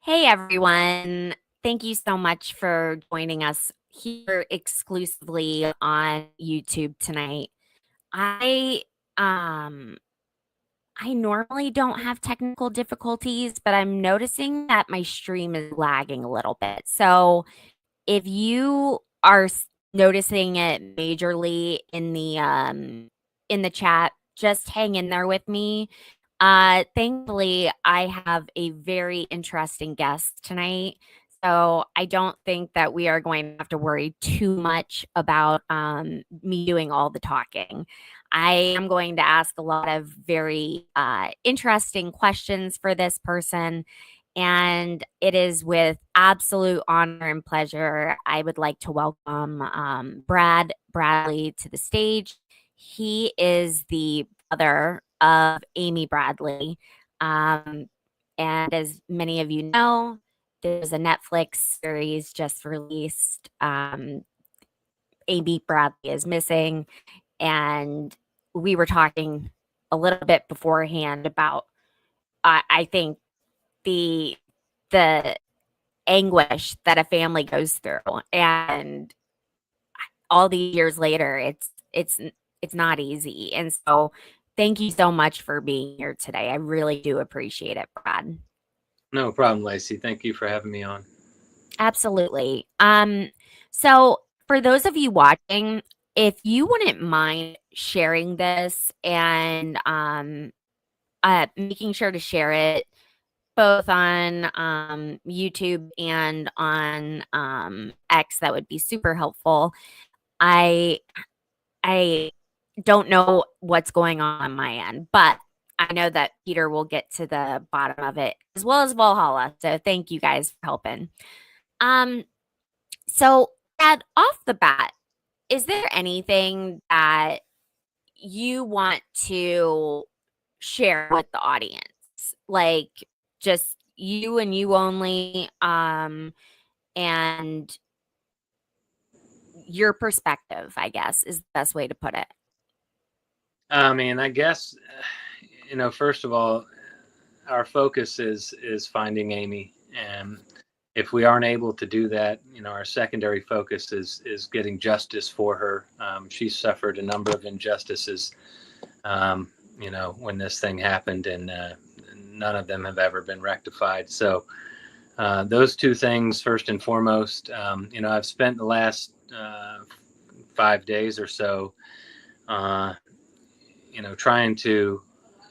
Hey everyone. Thank you so much for joining us here exclusively on YouTube tonight. I um I normally don't have technical difficulties, but I'm noticing that my stream is lagging a little bit. So, if you are noticing it majorly in the chat, just hang in there with me. Thankfully, I have a very interesting guest tonight. So I don't think that we are going to have to worry too much about me doing all the talking. I am going to ask a lot of very interesting questions for this person. And it is with absolute honor and pleasure I would like to welcome Brad Bradley to the stage. He is the brother of Amy Bradley. Um, and as many of you know, there's a Netflix series just released. Amy Bradley is missing. And we were talking a little bit beforehand about, I think, the the anguish that a family goes through, and all these years later it's not easy. And so thank you so much for being here today. I really do appreciate it, Brad. No problem, Lacey. Thank you for having me on. Absolutely. So for those of you watching, if you wouldn't mind sharing this and making sure to share it both on YouTube and on X, that would be super helpful. I I don't know what's going on my end, but I know that Peter will get to the bottom of it as well as Valhalla. So thank you guys for helping. Um, so Ed, off the bat, is there anything that you want to share with the audience? Like just you and you only, and your perspective, I guess, is the best way to put it. I guess, first of all, our focus is finding Amy, and if we aren't able to do that, our secondary focus is getting justice for her. She suffered a number of injustices, when this thing happened, and none of them have ever been rectified. So those two things, first and foremost. I've spent the last 5 days or so. Trying to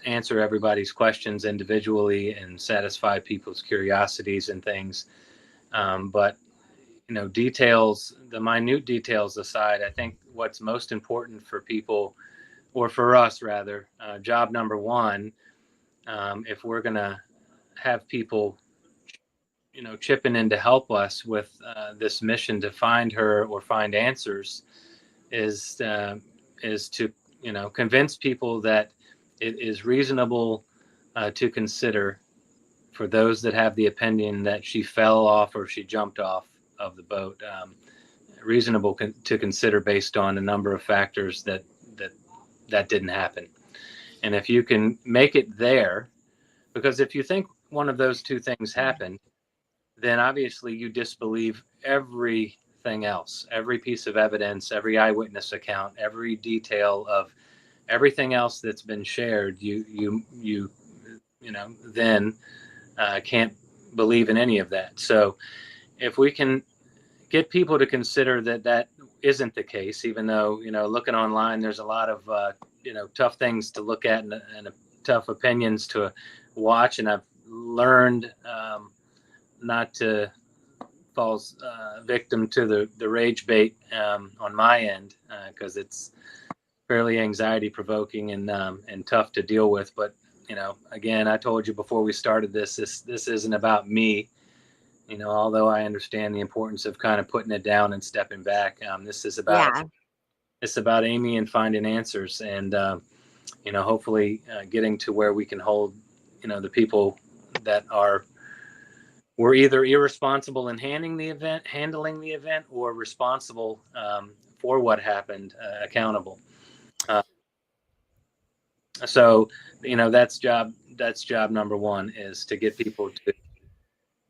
answer everybody's questions individually and satisfy people's curiosities and things. But, details, the minute details aside, I think what's most important for people, or for us rather, job number one, if we're going to have people, chipping in to help us with this mission to find her or find answers, is to convince people that it is reasonable to consider, for those that have the opinion that she fell off or she jumped off of the boat, reasonable to consider based on a number of factors that didn't happen. And if you can make it there, because if you think one of those two things happened, then obviously you disbelieve everything else, every piece of evidence, every eyewitness account, every detail of everything else that's been shared. You then can't believe in any of that. So if we can get people to consider that isn't the case, even though, looking online, there's a lot of, tough things to look at, and tough opinions to watch. And I've learned not to fall victim to the rage bait on my end, because it's fairly anxiety provoking and tough to deal with. But again, I told you before we started this isn't about me. Although I understand the importance of kind of putting it down and stepping back, this is about Yeah. it's about Amy and finding answers, and hopefully getting to where we can hold the people that were either irresponsible in handling the event, or responsible for what happened, accountable. So that's job number one, is to get people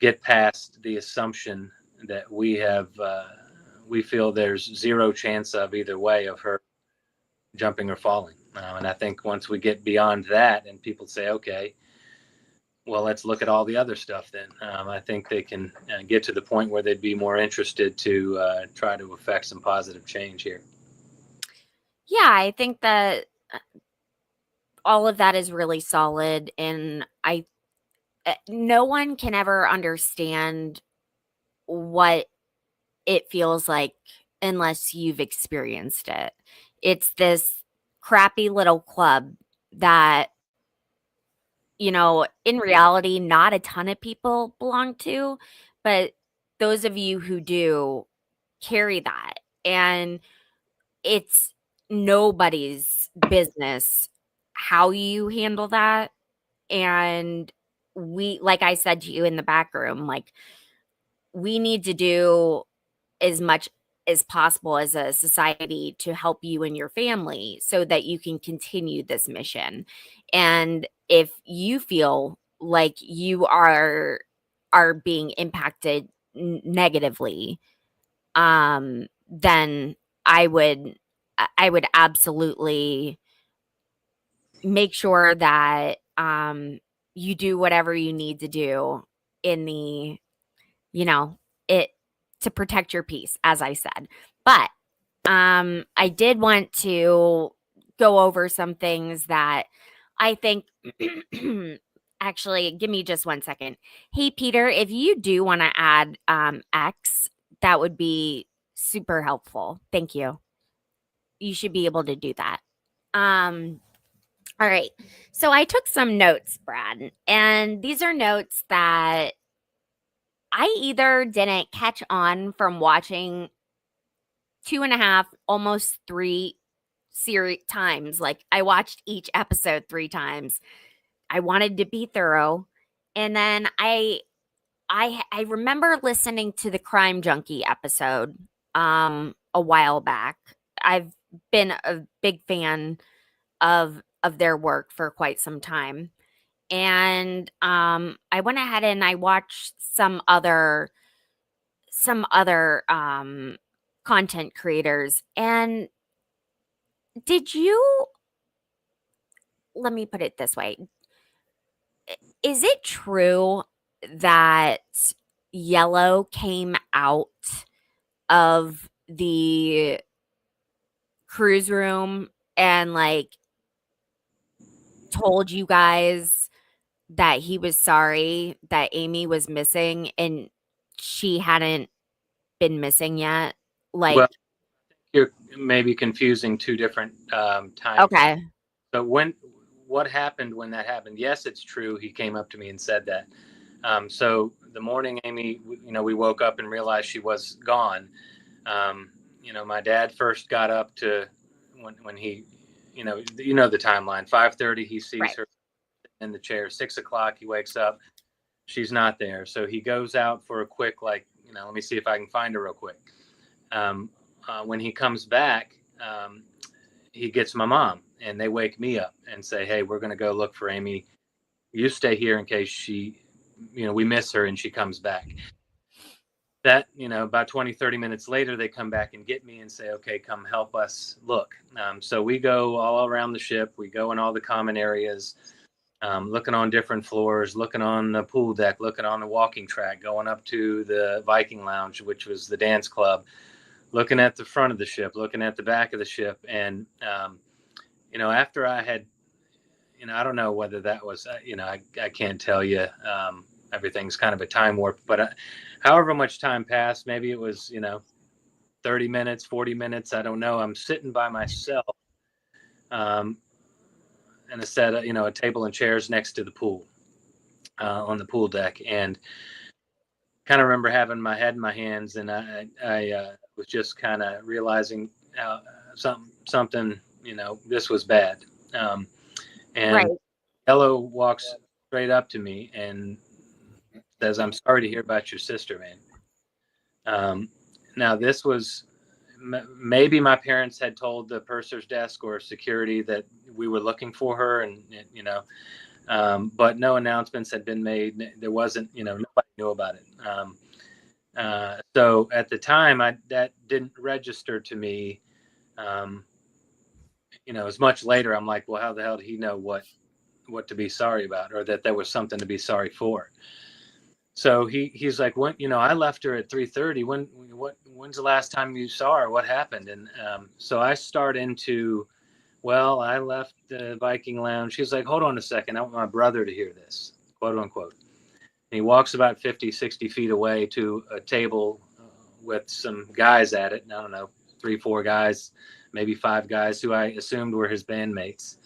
get past the assumption that we feel there's zero chance of either way of her jumping or falling. And I think once we get beyond that and people say, okay, well, let's look at all the other stuff then. I think they can get to the point where they'd be more interested to try to affect some positive change here. Yeah, I think that all of that is really solid. And no one can ever understand what it feels like unless you've experienced it. It's this crappy little club that, in reality, not a ton of people belong to, but those of you who do carry that. And it's nobody's business how you handle that. And like I said to you in the back room, like, we need to do as much as possible as a society to help you and your family so that you can continue this mission. And if you feel like you are being impacted negatively, then I would absolutely make sure that you do whatever you need to do in the you know it to protect your peace, as I said. But I did want to go over some things that I think actually, give me just 1 second. Hey Peter, if you do want to add X, that would be super helpful. Thank you. You should be able to do that. All right. So I took some notes, Brad, and these are notes that I either didn't catch on from watching 2.5, almost 3 times. Like, I watched each episode 3 times. I wanted to be thorough. And then I remember listening to the Crime Junkie episode a while back. I've been a big fan of their work for quite some time. And I went ahead and I watched some other content creators. And did you let me put it this way. Is it true that Yellow came out of the cruise room and like told you guys that he was sorry that Amy was missing and she hadn't been missing yet? Like, Well, you're maybe confusing two different time frames. okay. So what happened when that happened? Yes, it's true. He came up to me and said that. So the morning Amy, we woke up and realized she was gone. My dad first got up to when he, the timeline. 5:30, he sees Right. her in the chair. 6 o'clock, he wakes up. She's not there. So he goes out for a quick, let me see if I can find her real quick. When he comes back, he gets my mom and they wake me up and say, hey, we're going to go look for Amy. You stay here in case she, we miss her and she comes back. That, about 20-30 minutes later, they come back and get me and say, okay, come help us look. So we go all around the ship. We go in all the common areas, looking on different floors, looking on the pool deck, looking on the walking track, going up to the Viking Lounge, which was the dance club, looking at the front of the ship, looking at the back of the ship. And, after I had, I don't know whether that was, I can't tell you. Everything's kind of a time warp, but however much time passed, maybe it was, 30 minutes, 40 minutes. I don't know. I'm sitting by myself in a set of, a table and chairs next to the pool on the pool deck. And kind of remember having my head in my hands. And I was just kind of realizing something, this was bad. And Right. Yellow walks straight up to me and says, I'm sorry to hear about your sister, man. Now, this was maybe my parents had told the purser's desk or security that we were looking for her, and but no announcements had been made. There wasn't, nobody knew about it. So at the time, that didn't register to me. As much later, I'm like, well, how the hell did he know what to be sorry about, or that there was something to be sorry for? So he's like, when, I left her at 3:30. When's the last time you saw her? What happened? And so I start into, well, I left the Viking Lounge. She's like, hold on a second. I want my brother to hear this, quote unquote. And he walks about 50, 60 feet away to a table with some guys at it. I don't know, 3, 4 guys, maybe 5 guys who I assumed were his bandmates.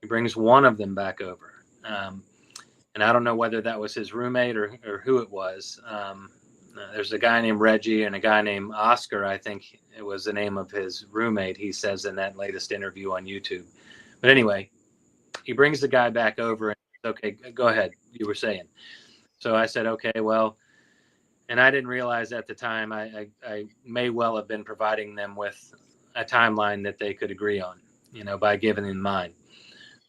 He brings one of them back over. And I don't know whether that was his roommate or who it was. There's a guy named Reggie and a guy named Oscar. I think it was the name of his roommate, he says in that latest interview on YouTube. But anyway, he brings the guy back over and says, okay, go ahead. You were saying. So I said, okay, well, and I didn't realize at the time I may well have been providing them with a timeline that they could agree on, by giving them mine.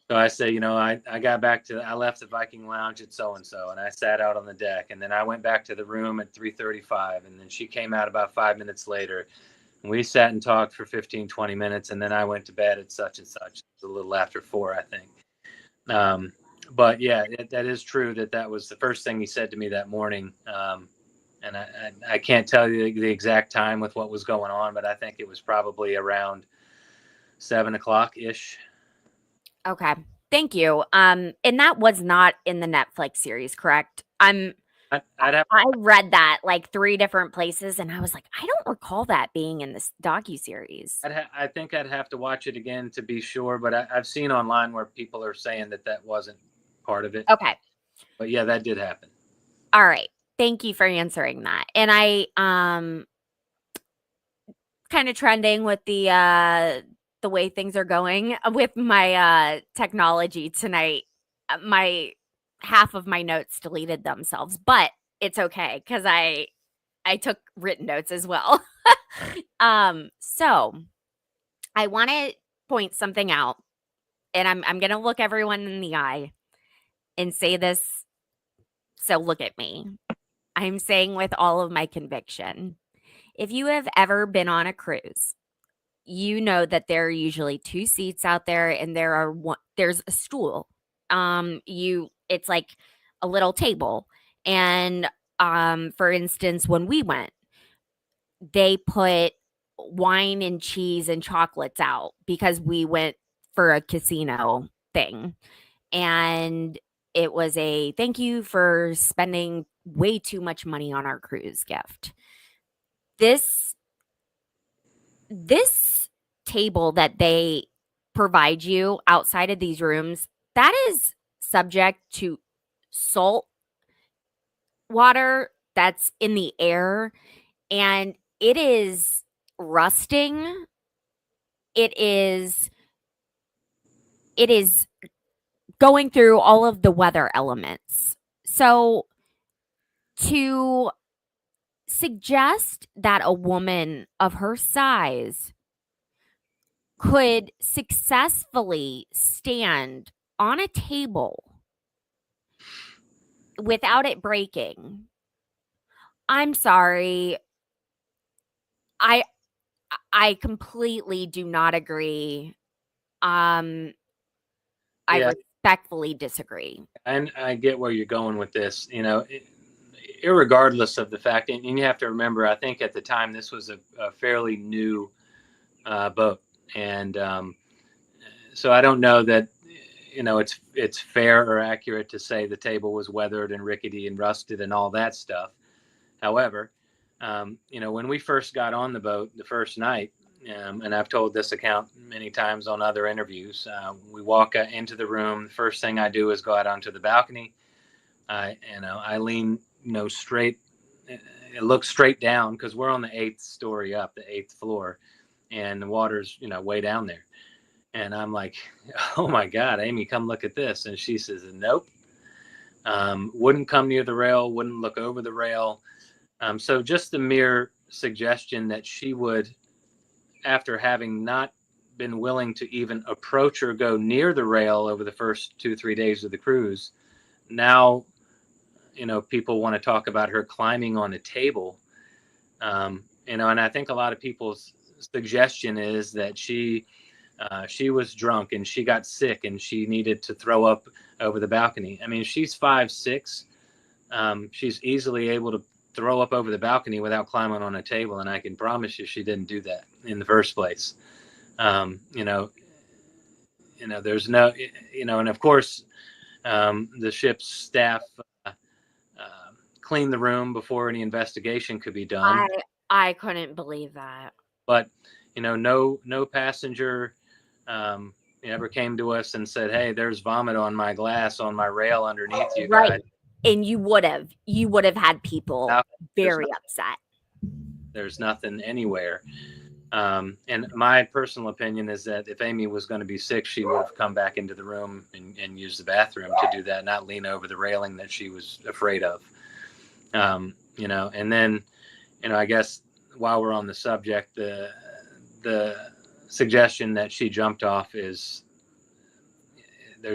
So I say, I got back I left the Viking Lounge at so-and-so, and I sat out on the deck, and then I went back to the room at 3:35, and then she came out about 5 minutes later, and we sat and talked for 15, 20 minutes, and then I went to bed at such and such. It was a little after 4, I think. But yeah, that is true that was the first thing he said to me that morning. And I can't tell you the exact time with what was going on, but I think it was probably around 7 o'clock-ish. Okay. Thank you. And that was not in the Netflix series, correct? I read that like 3 different places, and I was like, I don't recall that being in this docuseries. I think I'd have to watch it again to be sure, but I've seen online where people are saying that wasn't part of it. Okay. But yeah, that did happen. All right. Thank you for answering that. And I kind of trending with the way things are going with my technology tonight. My half of my notes deleted themselves, but it's okay because I took written notes as well. So I want to point something out, and I'm gonna look everyone in the eye and say this. So look at me. I'm saying with all of my conviction. If you have ever been on a cruise, you know that there are usually 2 seats out there, and there's a stool. It's like a little table. And for instance, when we went, they put wine and cheese and chocolates out because we went for a casino thing. And it was a thank you for spending way too much money on our cruise gift. This table that they provide you outside of these rooms, that is subject to salt water that's in the air, and it is rusting. It is going through all of the weather elements. So to suggest that a woman of her size could successfully stand on a table without it breaking, I'm sorry. I completely do not agree. I respectfully disagree. And I get where you're going with this, irregardless of the fact, and you have to remember, I think at the time this was a fairly new boat, and so I don't know that it's fair or accurate to say the table was weathered and rickety and rusted and all that stuff. However, when we first got on the boat the first night, and I've told this account many times on other interviews, we walk into the room. The first thing I do is go out onto the balcony. I lean, straight. It looks straight down because we're on the 8th story up, the 8th floor, and the water's, way down there. And I'm like, oh my God, Amy, come look at this. And she says, nope. Wouldn't come near the rail, wouldn't look over the rail. So just the mere suggestion that she would, after having not been willing to even approach or go near the rail over the first 2-3 days of the cruise, now, people want to talk about her climbing on a table. And I think a lot of people's suggestion is that she was drunk and she got sick and she needed to throw up over the balcony. I mean, she's 5'6". She's easily able to throw up over the balcony without climbing on a table. And I can promise you she didn't do that in the first place. There's no, and of course, the ship's staff cleaned the room before any investigation could be done. I couldn't believe that. But, no passenger ever came to us and said, "Hey, there's vomit on my glass, on my rail underneath you guys." And you would have had people very upset. There's nothing anywhere. And my personal opinion is that if Amy was going to be sick, she would have come back into the room and used the bathroom to do that, not lean over the railing that she was afraid of. And then, I guess while we're on the subject, the suggestion that she jumped off there's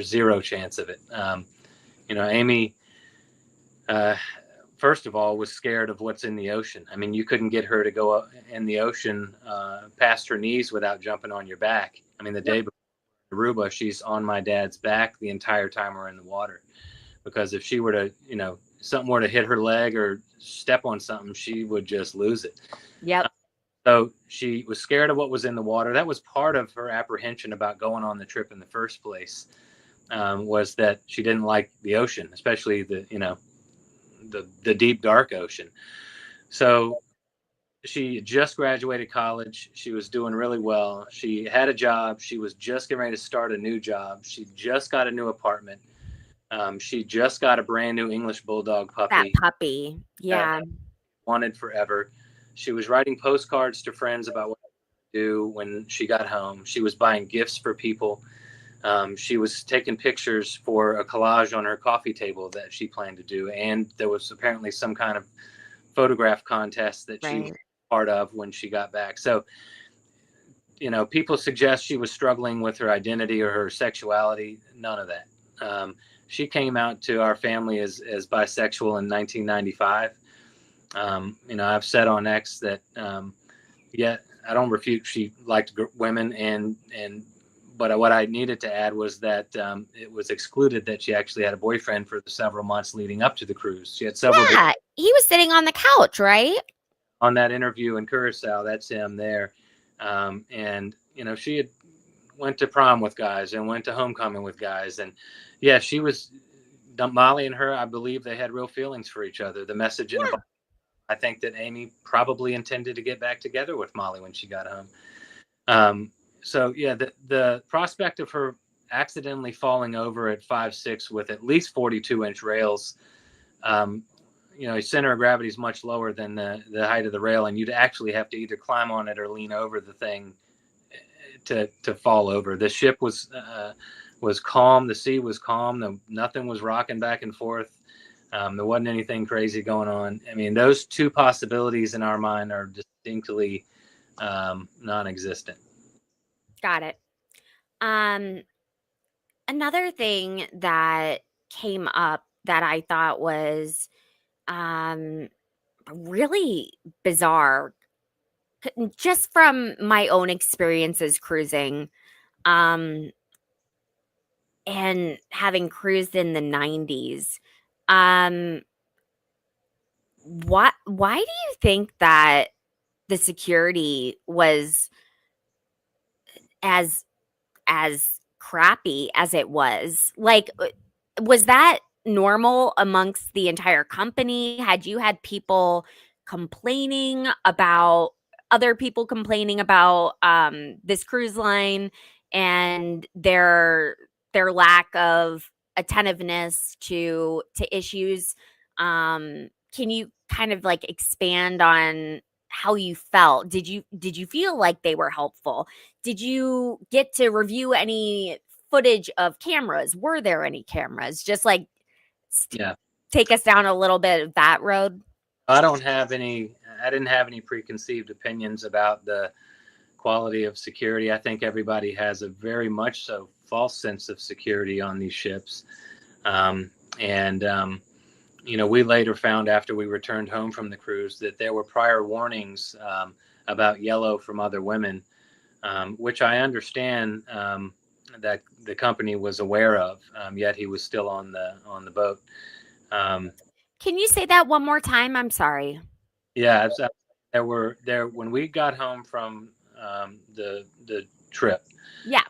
zero chance of it. Amy, first of all, was scared of what's in the ocean. I mean, you couldn't get her to go in the ocean past her knees without jumping on your back. I mean, the day before Aruba, she's on my dad's back the entire time we're in the water, because if she were to, something were to hit her leg or step on something, she would just lose it. Yep. So she was scared of what was in the water. That was part of her apprehension about going on the trip in the first place, was that she didn't like the ocean, especially the deep, dark ocean. So she just graduated college. She was doing really well. She had a job. She was just getting ready to start a new job. She just got a new apartment. She just got a brand new English Bulldog puppy. That puppy. Yeah. Wanted forever. She was writing postcards to friends about what to do when she got home. She was buying gifts for people. She was taking pictures for a collage on her coffee table that she planned to do. And there was apparently some kind of photograph contest that she was part of when she got back. So, people suggest she was struggling with her identity or her sexuality. None of that. She came out to our family as bisexual in 1995. I've said on X that, I don't refute she liked women, but what I needed to add was that it was excluded that she actually had a boyfriend for the several months leading up to the cruise. She had several. Yeah, he was sitting on the couch, right? On that interview in Curacao, that's him there. And she had went to prom with guys and went to homecoming with guys, and she was. Molly and her, I believe they had real feelings for each other. The message in the book, I think that Amy probably intended to get back together with Molly when she got home. So the prospect of her accidentally falling over at 5'6" with at least 42-inch rails, center of gravity is much lower than the height of the rail, and you'd actually have to either climb on it or lean over the thing to fall over. The ship was calm. The sea was calm. Nothing was rocking back and forth. There wasn't anything crazy going on. I mean, those two possibilities in our mind are distinctly non-existent. Got it. Another thing that came up that I thought was really bizarre, just from my own experiences cruising, and having cruised in the 90s. Why do you think that the security was as crappy as it was? Like, was that normal amongst the entire company? Had you had people complaining about other people complaining about this cruise line and their lack of attentiveness to issues? Can you kind of like expand on how you felt? Did you feel like they were helpful? Did you get to review any footage of cameras? Were there any cameras? Just like take us down a little bit of that road. I didn't have any preconceived opinions about the quality of security. I think everybody has a very much so false sense of security on these ships. we later found after we returned home from the cruise that there were prior warnings about Yellow from other women, which I understand that the company was aware of, yet he was still on the boat. Can you say that one more time? I'm sorry. Yeah, there when we got home from the trip, Yeah.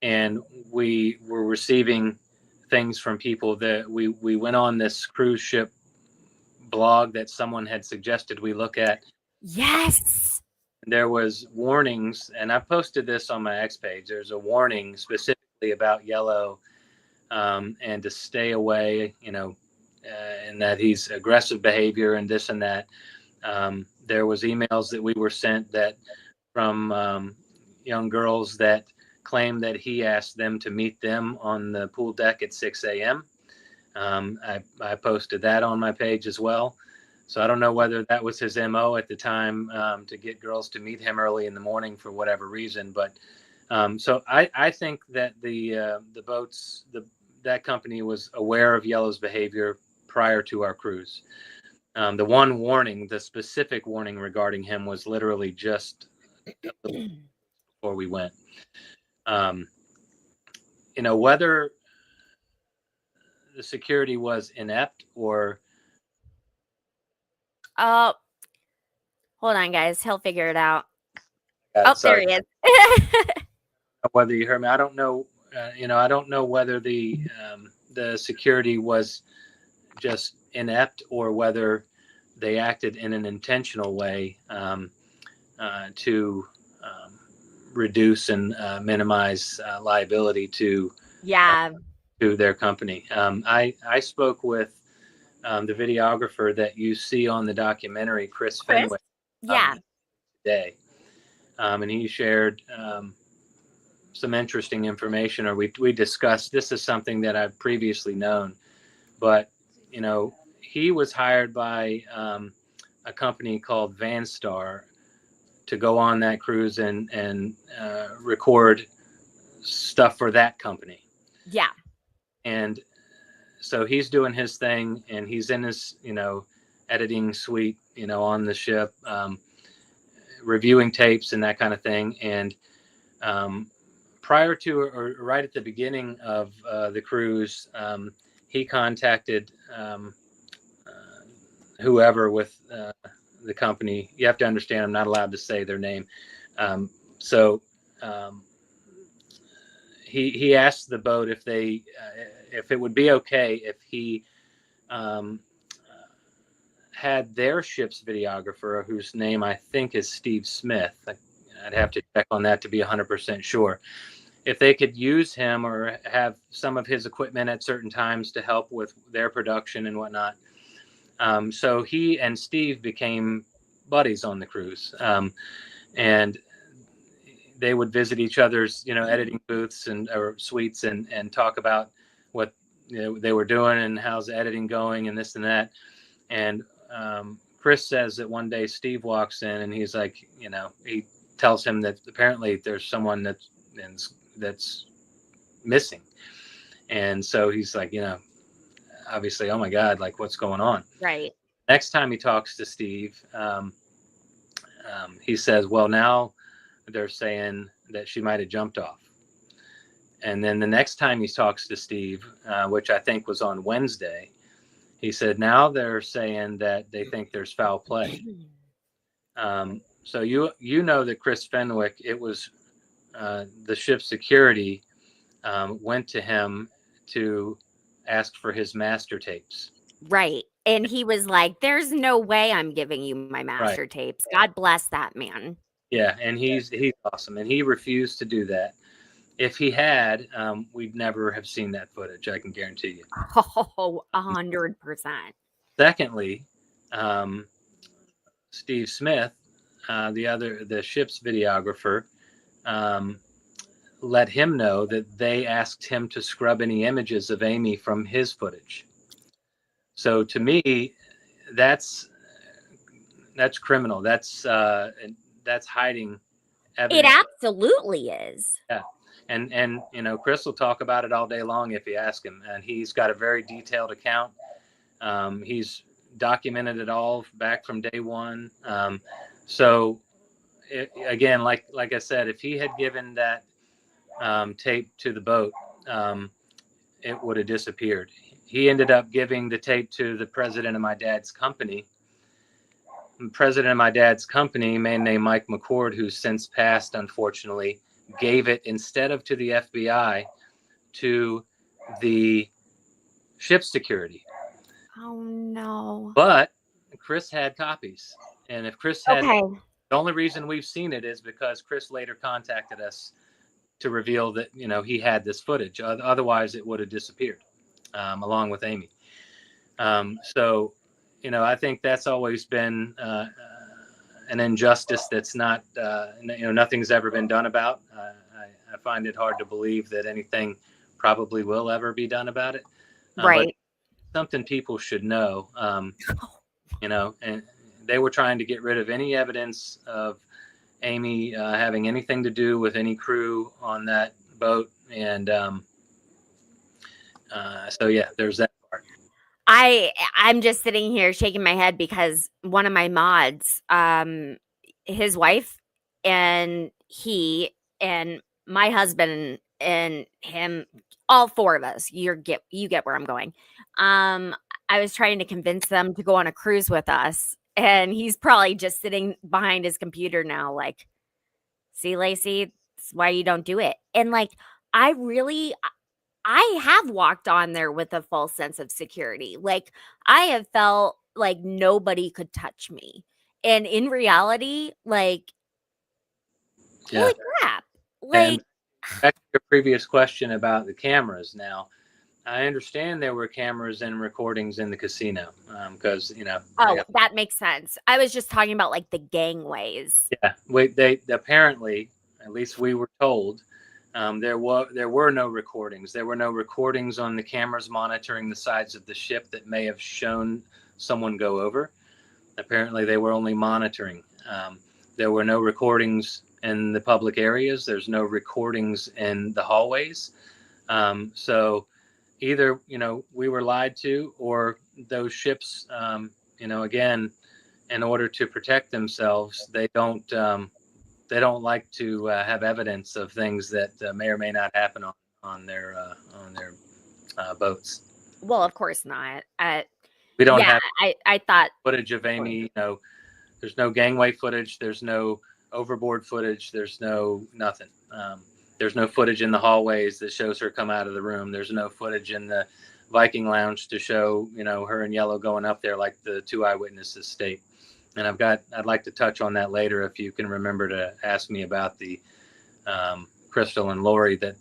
and we were receiving things from people that we went on this cruise ship blog that someone had suggested we look at. Yes. There was warnings, and I posted this on my X page. There's a warning specifically about Yellow, and to stay away, and that he's aggressive behavior and this and that. There was emails that we were sent that from young girls that claimed that he asked them to meet them on the pool deck at 6 a.m. I posted that on my page as well. So I don't know whether that was his MO at the time, to get girls to meet him early in the morning for whatever reason. But so I think that the boats, that company was aware of Yellow's behavior prior to our cruise. The one warning, the specific warning regarding him, was literally just before we went. Whether the security was inept or Oh, hold on, guys. He'll figure it out. Oh, there sorry, he is. whether you heard me, I don't know. I don't know whether the security was just inept or whether they acted in an intentional way to reduce and minimize liability to Yeah. their company. I spoke with the videographer that you see on the documentary, Chris Chris? Fenwick, Yeah. today, and he shared some interesting information, or we discussed. This is something that I've previously known, but he was hired by a company called Vanstar to go on that cruise and record stuff for that company. Yeah. And so he's doing his thing, and he's in his editing suite on the ship, reviewing tapes and that kind of thing. And prior to, or right at the beginning of the cruise, he contacted whoever with the company. You have to understand, I'm not allowed to say their name. So he asked the boat if it would be okay if he had their ship's videographer, whose name I think is Steve Smith. I'd have to check on that to be 100% sure. If they could use him or have some of his equipment at certain times to help with their production and whatnot. So he and Steve became buddies on the cruise, and they would visit each other's, editing booths or suites and talk about what they were doing and how's the editing going and this and that. And Chris says that one day Steve walks in and he's like, he tells him that apparently there's someone that's missing. And so he's like, obviously, oh my God, like what's going on? Right. Next time he talks to Steve, he says, well, now they're saying that she might have jumped off. And then the next time he talks to Steve, which I think was on Wednesday, he said, now they're saying that they think there's foul play. So you know that Chris Fenwick, it was the ship's security went to him to ask for his master tapes. Right. And he was like, there's no way I'm giving you my master tapes. God bless that man. Yeah, and he's awesome, and he refused to do that. If he had, we'd never have seen that footage. I can guarantee you. Oh, 100%. Secondly, Steve Smith, the ship's videographer, let him know that they asked him to scrub any images of Amy from his footage. So to me, that's criminal. That's hiding evidence. It absolutely is. Yeah. And Chris will talk about it all day long if you ask him. And he's got a very detailed account He's documented it all back from day one. So again, like I said, if he had given that tape to the boat, it would have disappeared. He ended up giving the tape to the president of my dad's company. The president of my dad's company, a man named Mike McCord, who's since passed, unfortunately, gave it instead of to the FBI to the ship security. Oh no. But Chris had copies. And if Chris had, Okay. the only reason we've seen it is because Chris later contacted us to reveal that, he had this footage. Otherwise, it would have disappeared along with Amy. So, I think that's always been an injustice that's not, nothing's ever been done about. I find it hard to believe that anything probably will ever be done about it. Right. But something people should know, and they were trying to get rid of any evidence of Amy having anything to do with any crew on that boat. And so, yeah, there's that part. I'm just sitting here shaking my head because one of my mods, his wife and he and my husband and him, all four of us, you get where I'm going. I was trying to convince them to go on a cruise with us, and he's probably just sitting behind his computer now, like, see, Lacey, that's why you don't do it. And like, I have walked on there with a false sense of security. Like, I have felt like nobody could touch me. And in reality, like, Yeah. holy crap. Like, And back to your previous question about the cameras. Now, I understand there were cameras and recordings in the casino because, that makes sense. I was just talking about like the gangways. Yeah, they apparently, at least we were told, there were no recordings. There were no recordings on the cameras monitoring the sides of the ship that may have shown someone go over. Apparently, they were only monitoring. There were no recordings in the public areas. There's no recordings in the hallways. So either, we were lied to, or those ships, again, in order to protect themselves, they don't like to have evidence of things that may or may not happen on their boats. Well, of course not. We don't have I thought footage of Amy. There's no gangway footage. There's no overboard footage. There's no nothing. There's no footage in the hallways that shows her come out of the room. There's no footage in the Viking lounge to show, her in yellow going up there like the two eyewitnesses state. And I'd like to touch on that later if you can remember to ask me about the Crystal and Lori that,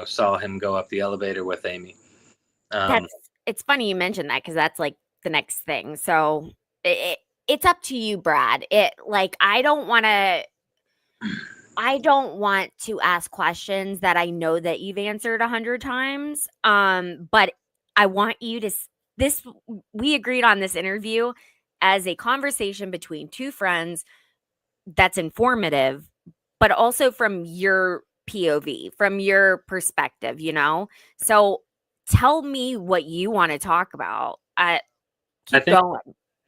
saw him go up the elevator with Amy. it's funny you mentioned that because that's like the next thing. So it's up to you, Brad. I don't want to ask questions that I know that you've answered 100 times. But I want you to we agreed on this interview as a conversation between two friends that's informative, but also from your POV, from your perspective, So tell me what you want to talk about. Keep going.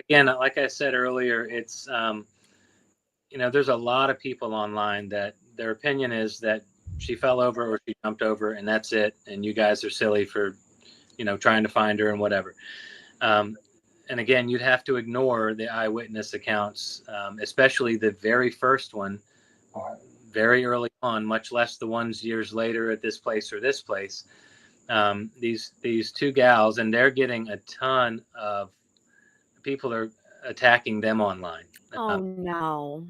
Again, like I said earlier, it's, there's a lot of people online that their opinion is that she fell over or she jumped over and that's it. And you guys are silly for, trying to find her and whatever. And again, you'd have to ignore the eyewitness accounts, especially the very first one, very early on, much less the ones years later at this place or this place. These two gals, and they're getting a ton of people are attacking them online. Oh, no.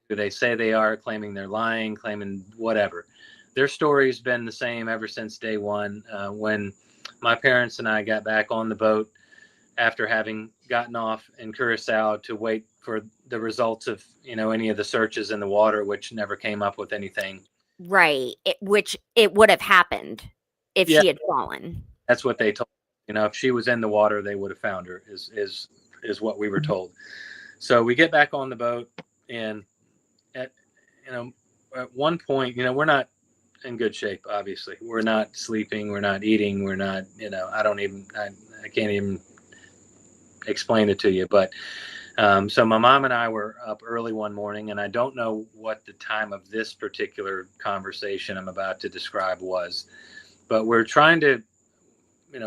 Who they say they are, claiming they're lying, claiming whatever. Their story's been the same ever since day one. When my parents and I got back on the boat after having gotten off in Curacao to wait for the results of, any of the searches in the water, which never came up with anything. Right. Which it would have happened if she had fallen. That's what they told. If she was in the water, they would have found her, is what we were told. So we get back on the boat, and at one point, we're not in good shape. Obviously, we're not sleeping, we're not eating, we're not, I can't even explain it to you. But so my mom and I were up early one morning, and I don't know what the time of this particular conversation I'm about to describe was, but we're trying to,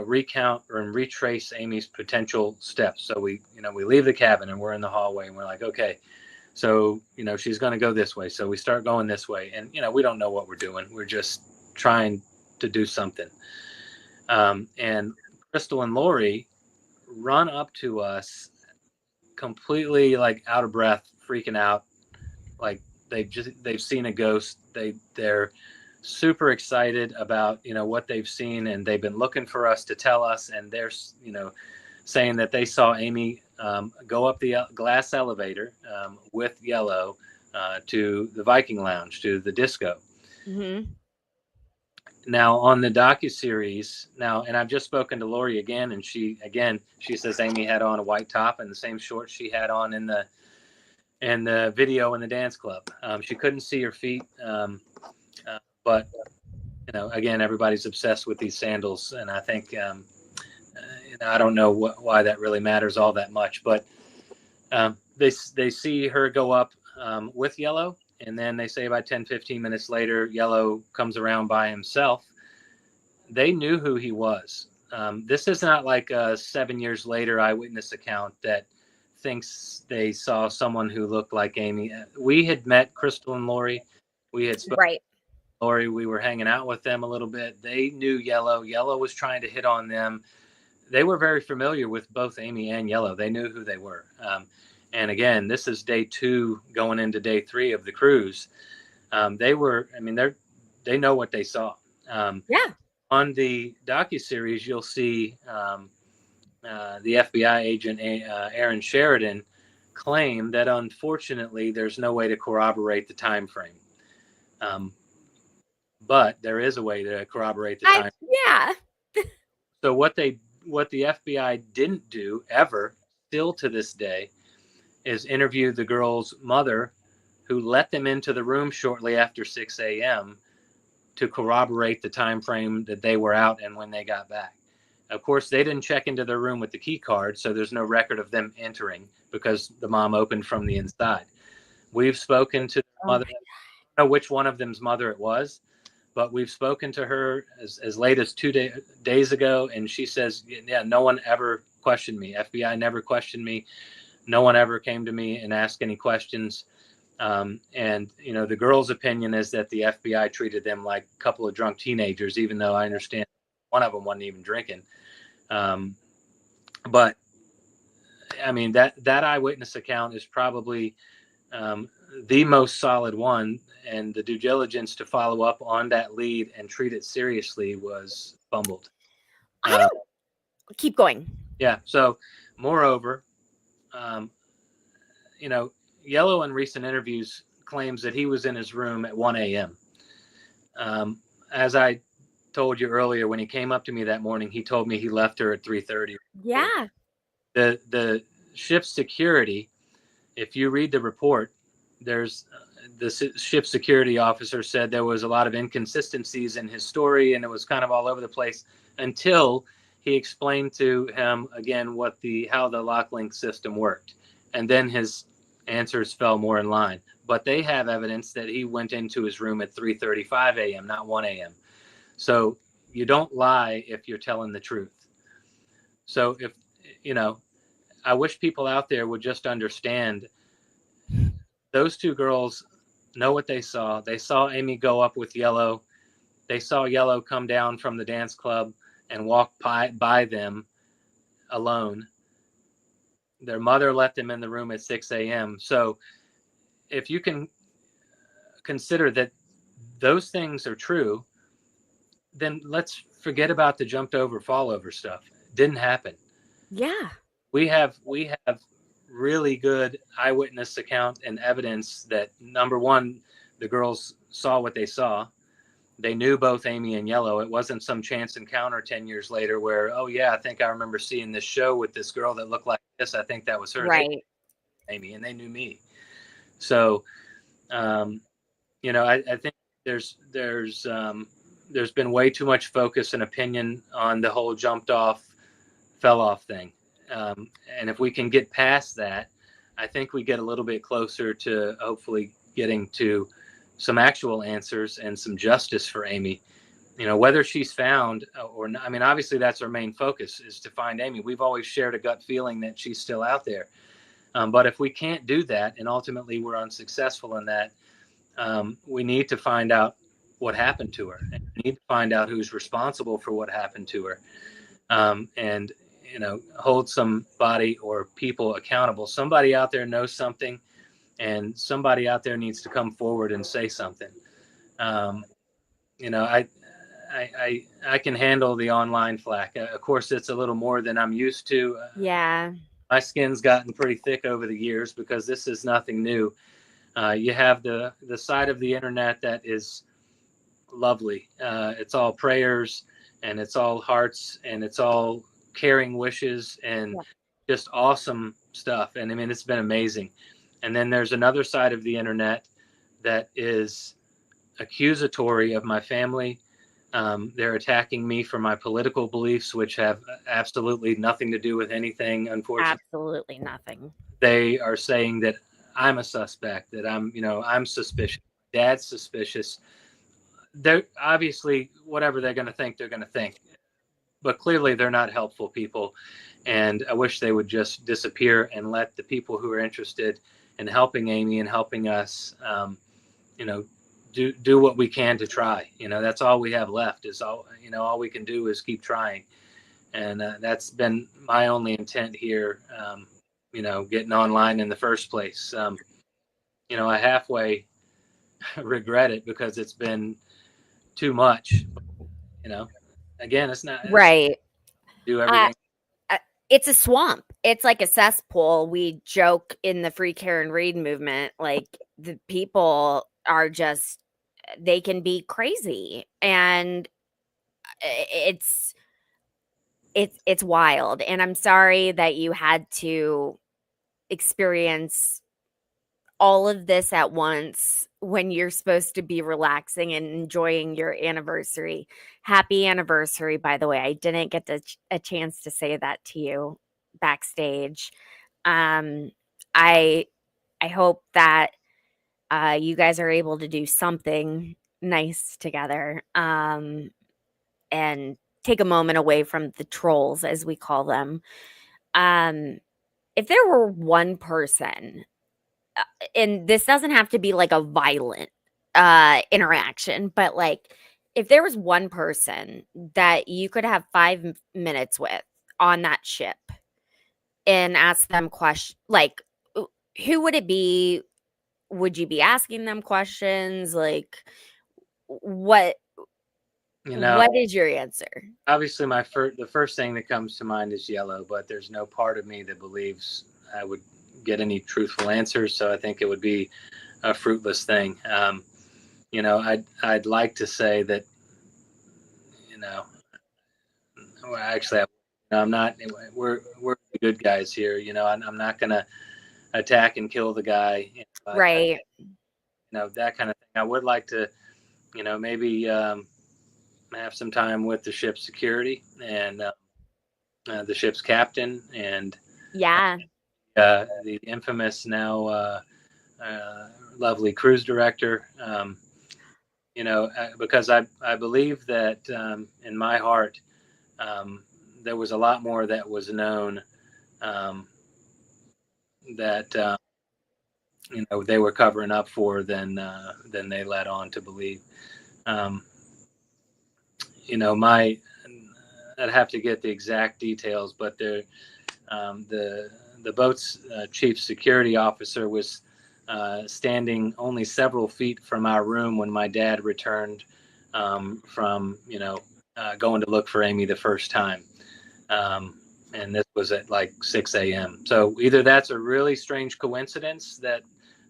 recount or retrace Amy's potential steps. So we leave the cabin and we're in the hallway and we're like, okay, so, she's going to go this way. So we start going this way, and, we don't know what we're doing. We're just trying to do something. And Crystal and Lori run up to us completely like out of breath, freaking out. Like they've seen a ghost. They're super excited about, what they've seen, and they've been looking for us to tell us. And they're, saying that they saw Amy go up the glass elevator with Yellow to the Viking Lounge, to the disco. Mm-hmm. Now on the docuseries, and I've just spoken to Lori again, and she says Amy had on a white top and the same shorts she had on in the video in the dance club. She couldn't see her feet, but again, everybody's obsessed with these sandals, and I think I don't know why that really matters all that much, but they see her go up with Yellow, and then they say about 10-15 minutes later, Yellow comes around by himself. They knew who he was. This is not like a 7 years later eyewitness account that thinks they saw someone who looked like Amy. We had met Crystal and Lori. We had spoken Right. to Lori. We were hanging out with them a little bit. They knew Yellow. Yellow was trying to hit on them. They were very familiar with both Amy and Yellow. They knew who they were. And again, this is day 2 going into day 3 of the cruise. They know what they saw. Yeah. On the docuseries, you'll see the FBI agent, Aaron Sheridan, claim that unfortunately there's no way to corroborate the time frame. But there is a way to corroborate the time. Yeah. So what the FBI didn't do ever, still to this day, is interview the girl's mother, who let them into the room shortly after 6 a.m. to corroborate the time frame that they were out and when they got back. Of course, they didn't check into their room with the key card, so there's no record of them entering because the mom opened from the inside. We've spoken to the mother. I don't know which one of them's mother it was, but we've spoken to her as late as 2 days ago, and she says, yeah, no one ever questioned me. FBI never questioned me. No one ever came to me and asked any questions. And, the girl's opinion is that the FBI treated them like a couple of drunk teenagers, even though I understand one of them wasn't even drinking. But I mean, that eyewitness account is probably the most solid one, and the due diligence to follow up on that lead and treat it seriously was fumbled. Keep going. Yeah. So moreover, Yellow in recent interviews claims that he was in his room at 1 a.m. As I told you earlier, when he came up to me that morning, he told me he left her at 3:30. Yeah. The ship's security, if you read the report, there's the ship security officer said there was a lot of inconsistencies in his story, and it was kind of all over the place until he explained to him again how the lock link system worked, and then his answers fell more in line. But they have evidence that he went into his room at 3:35 a.m., not 1 a.m. So you don't lie if you're telling the truth. So if I wish people out there would just understand, those two girls know what they saw. They saw Amy go up with Yellow. They saw Yellow come down from the dance club and walk by them alone. Their mother let them in the room at 6 a.m. So if you can consider that those things are true, then let's forget about the jumped over, fall over stuff. It didn't happen. Yeah. We have really good eyewitness account and evidence that, number one, the girls saw what they saw. They knew both Amy and Yellow. It wasn't some chance encounter 10 years later where, oh yeah, I think I remember seeing this show with this girl that looked like this. I think that was her. Right. Amy, and they knew me. So, I think there's been way too much focus and opinion on the whole jumped off, fell off thing. And if we can get past that, I think we get a little bit closer to hopefully getting to some actual answers and some justice for Amy. Whether she's found or not. I mean, obviously that's our main focus, is to find Amy. We've always shared a gut feeling that she's still out there. But if we can't do that, and ultimately we're unsuccessful in that, we need to find out what happened to her, and we need to find out who's responsible for what happened to her, and hold somebody or people accountable. Somebody out there knows something, and somebody out there needs to come forward and say something. Um, I can handle the online flack. Of course, it's a little more than I'm used to. Yeah. My skin's gotten pretty thick over the years because this is nothing new. You have the side of the internet that is lovely. It's all prayers, and it's all hearts, and it's all caring wishes, and Yeah. just awesome stuff. And I mean, it's been amazing. And then there's another side of the internet that is accusatory of my family. They're attacking me for my political beliefs, which have absolutely nothing to do with anything, unfortunately. Absolutely nothing. They are saying that I'm a suspect, that I'm suspicious. Dad's suspicious. They're obviously, whatever they're going to think, they're going to think. But clearly, they're not helpful people. And I wish they would just disappear and let the people who are interested in helping Amy and helping us, you know, do what we can to try. That's all we have left. Is all we can do is keep trying. And that's been my only intent here. Getting online in the first place. I halfway regret it because it's been too much. Again, it's Right. do Uh, everything. it's a swamp. It's like a cesspool. We joke in the Free Karen Read movement, like the people are just, they can be crazy, and it's it's wild. And I'm sorry that you had to experience all of this at once when you're supposed to be relaxing and enjoying your anniversary. Happy anniversary, by the way. I didn't get a chance to say that to you backstage. Um, I I hope that you guys are able to do something nice together, and take a moment away from the trolls, as we call them. Um, if there were one person, and this doesn't have to be like a violent interaction, but like if there was one person that you could have 5 minutes with on that ship and ask them question, like who would it be? Would you be asking them questions? Like what You know, what is your answer? obviously, the first thing that comes to mind is yellow, but there's no part of me that believes I would get any truthful answers. So I think it would be a fruitless thing. I'd like to say that, well, actually, I'm not. We're the good guys here. I'm not gonna attack and kill the guy. Right. That kind of thing. I would like to, maybe have some time with the ship's security and the ship's captain and Yeah. the infamous now lovely cruise director. Because I believe that in my heart there was a lot more that was known um, that they were covering up for than they let on to believe. Um, my I'd have to get the exact details, but the boat's chief security officer was standing only several feet from our room when my dad returned from going to look for Amy the first time. And this was at like 6 a.m. So either that's a really strange coincidence that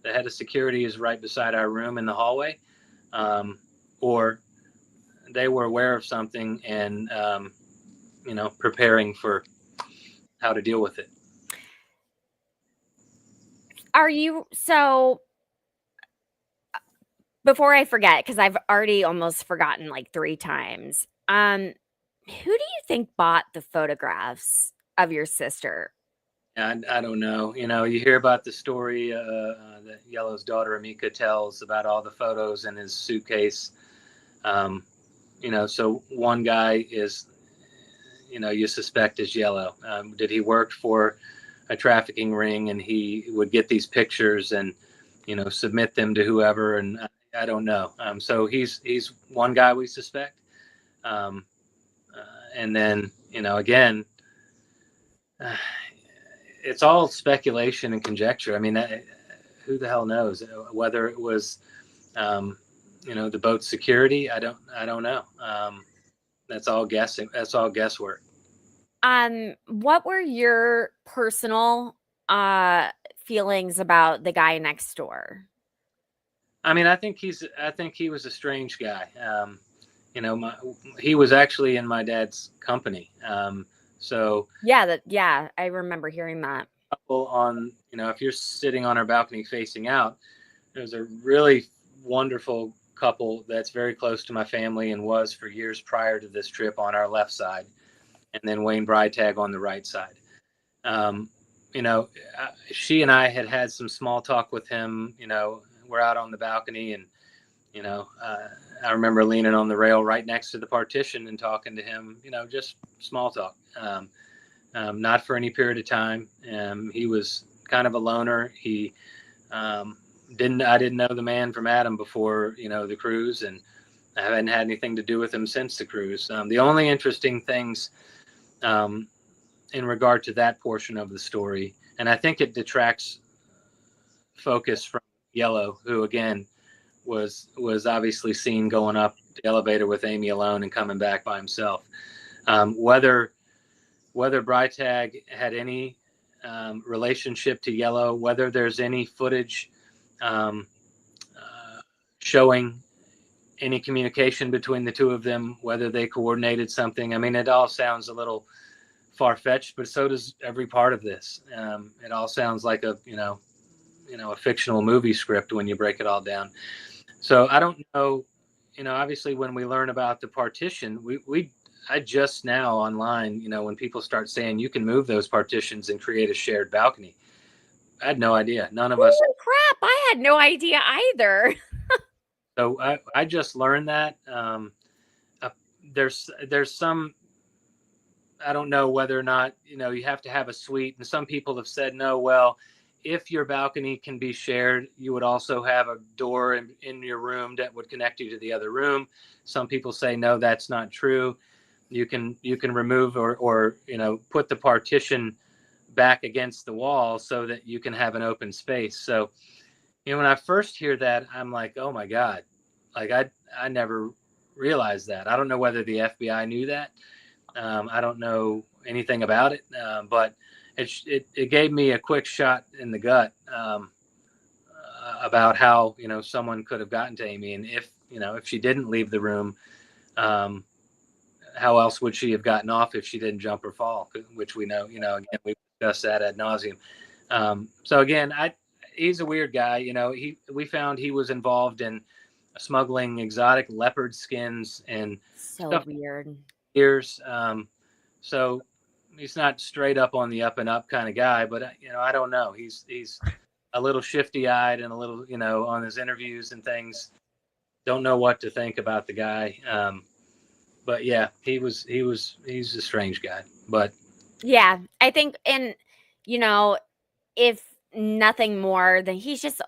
the head of security is right beside our room in the hallway, or they were aware of something and preparing for how to deal with it. Are you so before I forget, because I've already almost forgotten like 3 times. Who do you think bought the photographs of your sister? I don't know. You hear about the story that Yellow's daughter Amika tells about all the photos in his suitcase. So one guy is, you suspect is Yellow. Did he work for a trafficking ring and he would get these pictures and, submit them to whoever? And I don't know. So he's one guy we suspect. And then, again, it's all speculation and conjecture. I mean, who the hell knows whether it was, the boat's security? I don't know. That's all guessing. That's all guesswork. What were your personal feelings about the guy next door? I mean, I think he was a strange guy. He was actually in my dad's company. So yeah, I remember hearing that. On, if you're sitting on our balcony facing out, there's a really wonderful couple that's very close to my family and was for years prior to this trip on our left side, and then Wayne Breitag on the right side. She and I had some small talk with him. We're out on the balcony, and I remember leaning on the rail right next to the partition and talking to him. Just small talk. Not for any period of time. He was kind of a loner. He I didn't know the man from Adam before, the cruise, and I haven't had anything to do with him since the cruise. The only interesting things in regard to that portion of the story, and I think it detracts focus from Yellow, who again was obviously seen going up the elevator with Amy alone and coming back by himself. Whether Breitag had any relationship to Yellow, whether there's any footage showing any communication between the two of them, whether they coordinated something. I mean, it all sounds a little far-fetched, but so does every part of this. It all sounds like a fictional movie script when you break it all down. So I don't know, obviously when we learn about the partition, I just now online, when people start saying you can move those partitions and create a shared balcony, I had no idea. None of us. Holy crap! I had no idea either. So I just learned that. There's some. I don't know whether or not you have to have a suite, and some people have said no. Well, if your balcony can be shared, you would also have a door in your room that would connect you to the other room. Some people say no, that's not true. You can remove or put the partition back against the wall so that you can have an open space. So, when I first hear that, I'm like, oh my God, like I never realized that. I don't know whether the FBI knew that. I don't know anything about it, but it gave me a quick shot in the gut about how someone could have gotten to Amy, and if she didn't leave the room, how else would she have gotten off if she didn't jump or fall? Which we know, again, we've discussed that ad nauseum. So again, he's a weird guy. We found he was involved in smuggling exotic leopard skins and So stuff weird. years. So he's not straight up on the up and up kind of guy, but I don't know. He's a little shifty eyed and a little, on his interviews and things. Don't know what to think about the guy. But yeah, he's a strange guy, but Yeah, I think, and if nothing more than he's just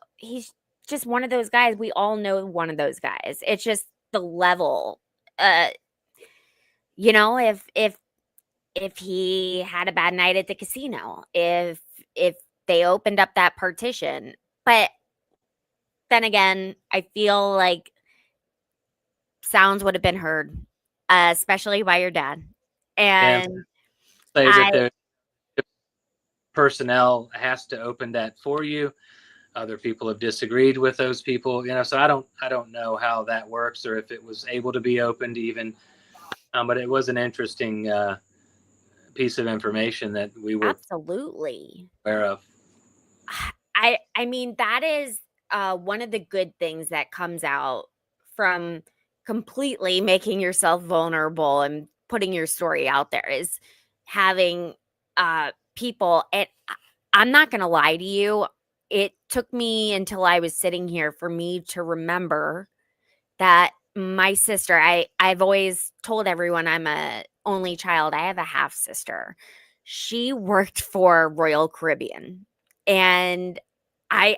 one of those guys. We all know one of those guys. It's just the level. If he had a bad night at the casino, if they opened up that partition, but then again, I feel like sounds would have been heard, especially by your dad. And say that the personnel has to open that for you. Other people have disagreed with those people, so I don't know how that works or if it was able to be opened even. But it was an interesting piece of information that we were absolutely aware of. I mean, that is one of the good things that comes out from completely making yourself vulnerable and putting your story out there is having people. And I'm not going to lie to you. It took me until I was sitting here for me to remember that my sister, I've always told everyone I'm a only child. I have a half sister. She worked for Royal Caribbean, and I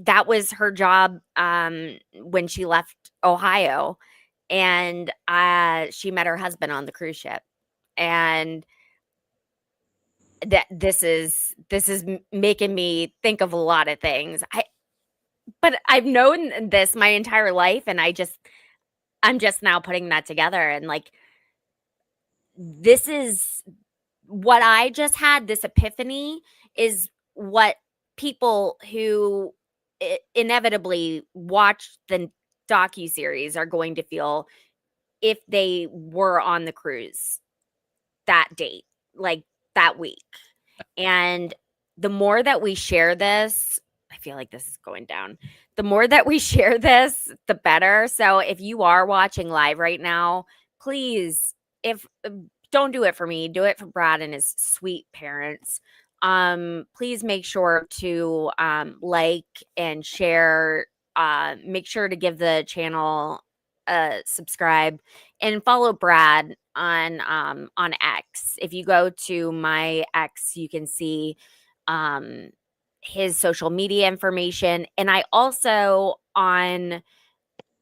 that was her job when she left Ohio, and she met her husband on the cruise ship, and that this is making me think of a lot of things. But I've known this my entire life, and I'm just now putting that together, and like, this is what I just had, this epiphany is what people who inevitably watch the docu-series are going to feel if they were on the cruise that date, like that week. And the more that we share this, I feel like this is going down. The more that we share this, the better. So if you are watching live right now, please, if don't do it for me, do it for Brad and his sweet parents. Please make sure to like and share. Make sure to give the channel a subscribe and follow Brad on X. If you go to my X, you can see his social media information. And I also on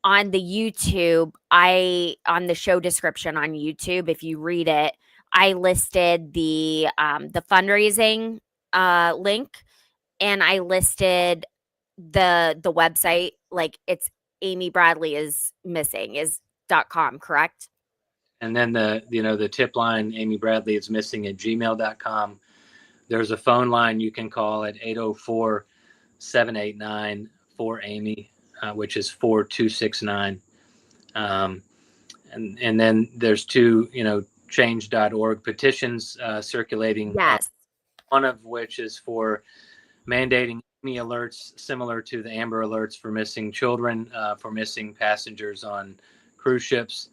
the YouTube, on the show description on YouTube, if you read it, I listed the fundraising link, and I listed the website, like it's Amy Bradley is missing is .com, correct? And then the tip line, Amy Bradley is missing at gmail.com. There's a phone line you can call at 804-789-4Amy, which is 4269. And then there's two, change.org petitions circulating. Yes. One of which is for mandating Amy alerts similar to the Amber alerts for missing children, for missing passengers on cruise ships.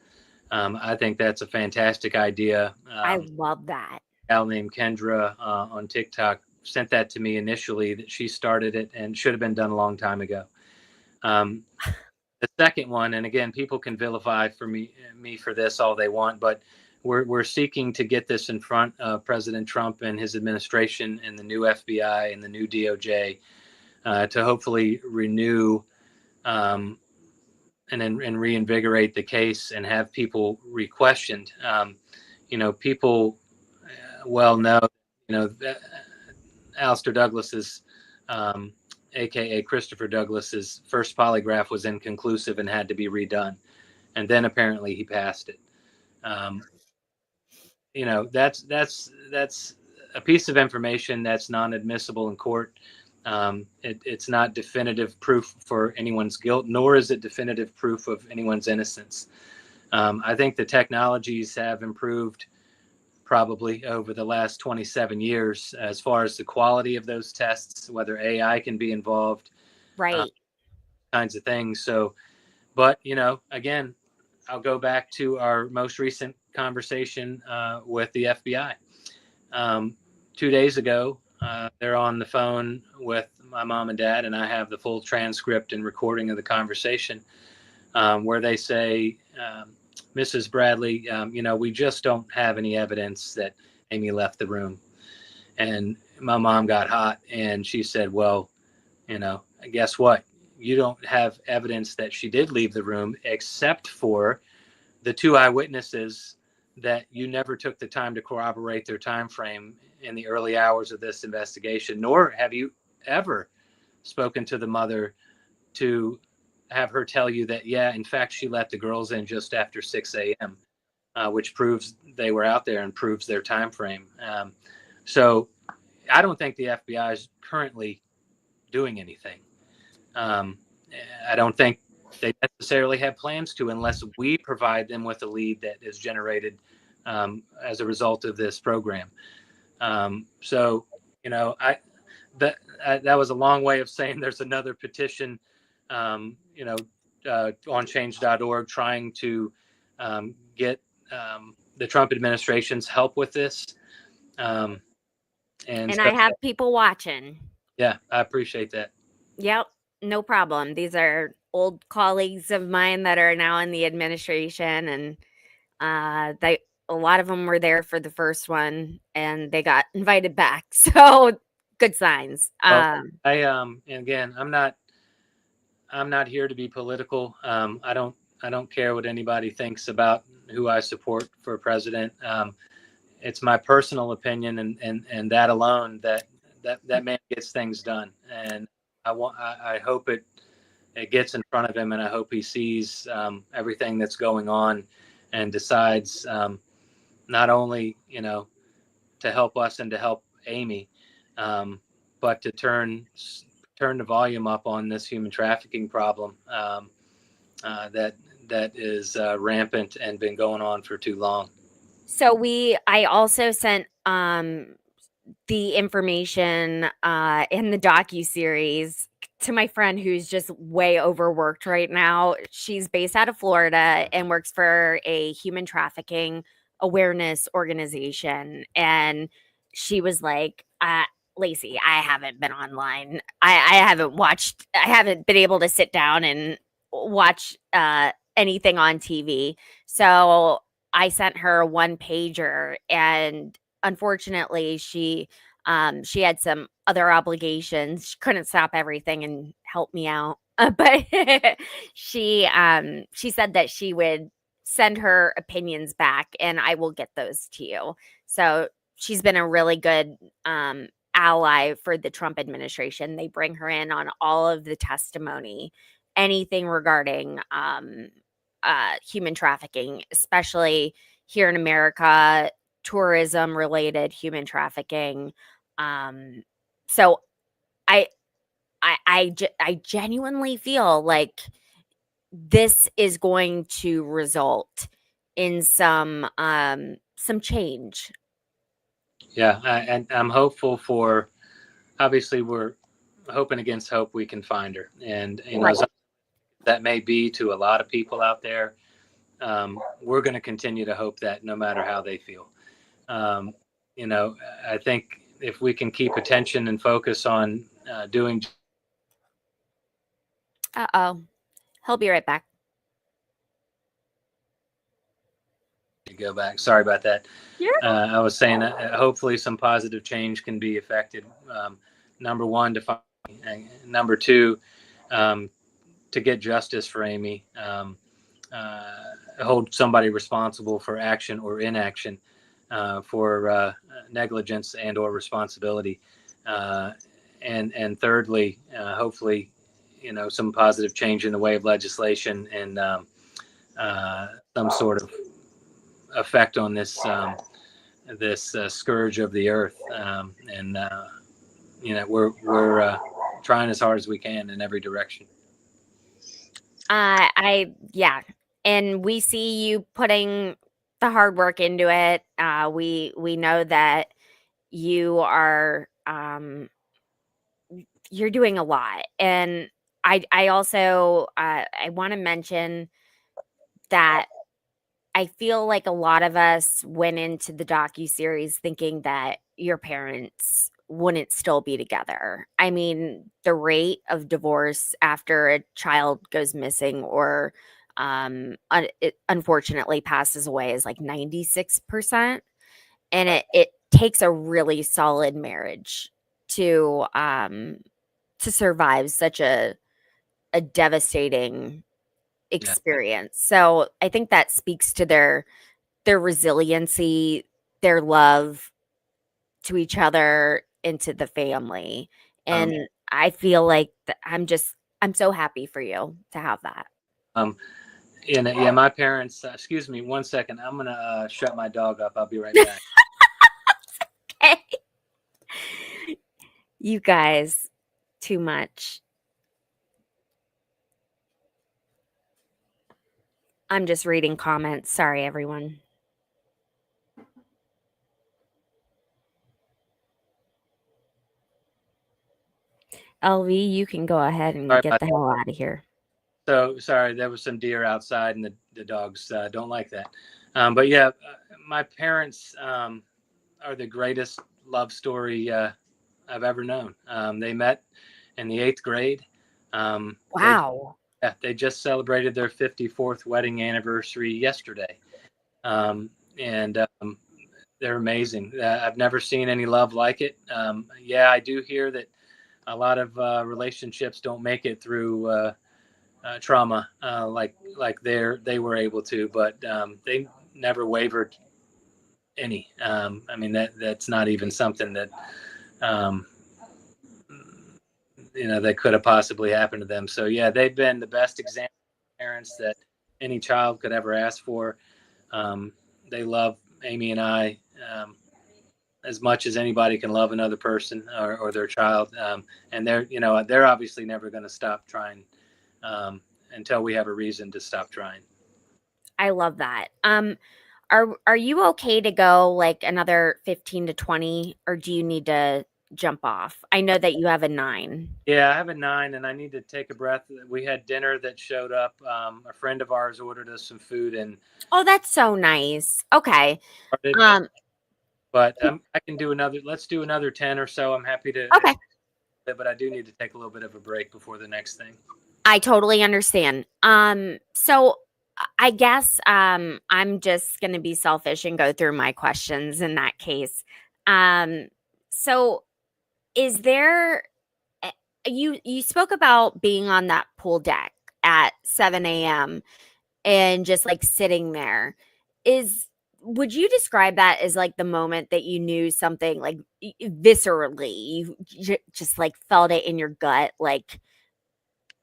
I think that's a fantastic idea. I love that. Gal named Kendra on TikTok sent that to me initially, that she started it and should have been done a long time ago. The second one, and again, people can vilify for me for this all they want, but we're seeking to get this in front of President Trump and his administration and the new FBI and the new DOJ to hopefully renew and reinvigorate the case and have people re-questioned. People well know, Alistair Douglas's, aka Christopher Douglas's, first polygraph was inconclusive and had to be redone, and then apparently he passed it. That's a piece of information that's non-admissible in court. It's not definitive proof for anyone's guilt, nor is it definitive proof of anyone's innocence. I think the technologies have improved probably over the last 27 years as far as the quality of those tests, whether AI can be involved, Right. kinds of things. So, but, again, I'll go back to our most recent conversation with the FBI. 2 days ago, they're on the phone with my mom and dad, and I have the full transcript and recording of the conversation where they say, Mrs. Bradley, we just don't have any evidence that Amy left the room. And my mom got hot, and she said, well, guess what? You don't have evidence that she did leave the room, except for the two eyewitnesses that you never took the time to corroborate their time frame in the early hours of this investigation, nor have you ever spoken to the mother to have her tell you that, yeah, in fact, she let the girls in just after 6 a.m., which proves they were out there and proves their time frame. So I don't think the FBI is currently doing anything. I don't think they necessarily have plans to, unless we provide them with a lead that is generated as a result of this program. So, that was a long way of saying there's another petition, on change.org trying to get the Trump administration's help with this. And And so, I have people watching. yeah, I appreciate that. Yep, no problem. These are old colleagues of mine that are now in the administration, and they a lot of them were there for the first one, and they got invited back. So good signs. Well, and again, I'm not here to be political. I don't care what anybody thinks about who I support for president. It's my personal opinion, and that alone, that man gets things done. And I hope it gets in front of him, and I hope he sees everything that's going on, and decides not only to help us and to help Amy, but to turn the volume up on this human trafficking problem that is rampant and been going on for too long. So I also sent the information in the docu-series to my friend who's just way overworked right now. She's based out of Florida and works for a human trafficking awareness organization. And she was like, Lacey, I haven't been online. I haven't been able to sit down and watch anything on TV. So I sent her a one pager, and unfortunately she had some other obligations. She couldn't stop everything and help me out. But she said that she would send her opinions back, and I will get those to you. So she's been a really good ally for the Trump administration. They bring her in on all of the testimony, anything regarding human trafficking, especially here in America, tourism related human trafficking. So I I genuinely feel like this is going to result in some change. Yeah, and I'm hopeful for. Obviously, we're hoping against hope we can find her, and Right. that may be to a lot of people out there. We're going to continue to hope that no matter how they feel. Um, I think if we can keep attention and focus on doing. Uh-oh. He'll be right back. Go back. Sorry about that. Yeah. I was saying hopefully some positive change can be effected. Number one, to find, number two, to get justice for Amy, hold somebody responsible for action or inaction, for negligence and or responsibility, and thirdly, hopefully, some positive change in the way of legislation and some sort of effect on this scourge of the earth, and we're trying as hard as we can in every direction. Yeah, and we see you putting the hard work into it. We know that you are you're doing a lot, and I also I want to mention that I feel like a lot of us went into the docu-series thinking that your parents wouldn't still be together. I mean, the rate of divorce after a child goes missing or it unfortunately passes away is like 96%. And it takes a really solid marriage to survive such a devastating Yeah. experience. So I think that speaks to their resiliency, their love to each other and to the family. Um, And I feel like I'm so happy for you to have that. um, yeah, my parents. Excuse me, 1 second. I'm gonna shut my dog up. I'll be right back. Okay. You guys, too much. I'm just reading comments. Sorry, everyone. LV, you can go ahead and Sorry get about the hell out of here. So sorry, there was some deer outside, and the dogs don't like that. But yeah, my parents are the greatest love story I've ever known. They met in the 8th grade. They Wow. they just celebrated their 54th wedding anniversary yesterday, and they're amazing. I've never seen any love like it. Yeah, I do hear that a lot of relationships don't make it through trauma like they were able to, but they never wavered any. I mean that's not even something that um, that could have possibly happened to them. So yeah, they've been the best example of parents that any child could ever ask for. They love Amy and I as much as anybody can love another person or their child, and they're obviously never going to stop trying until we have a reason to stop trying. I love that. Are you okay to go like another 15 to 20, or do you need to jump off? I know that you have a 9. Yeah, I have a 9, and I need to take a breath. We had dinner that showed up. A friend of ours ordered us some food and Oh, that's so nice. Okay. started, Um, but I can do another. Let's do another 10 or so. I'm happy to, okay. but I do need to take a little bit of a break before the next thing. I totally understand. So I guess I'm just gonna be selfish and go through my questions in that case. Um, so is there eh, you spoke about being on that pool deck at 7 a.m. and just like sitting there. Is Would you describe that as like the moment that you knew something like viscerally, just like felt it in your gut, like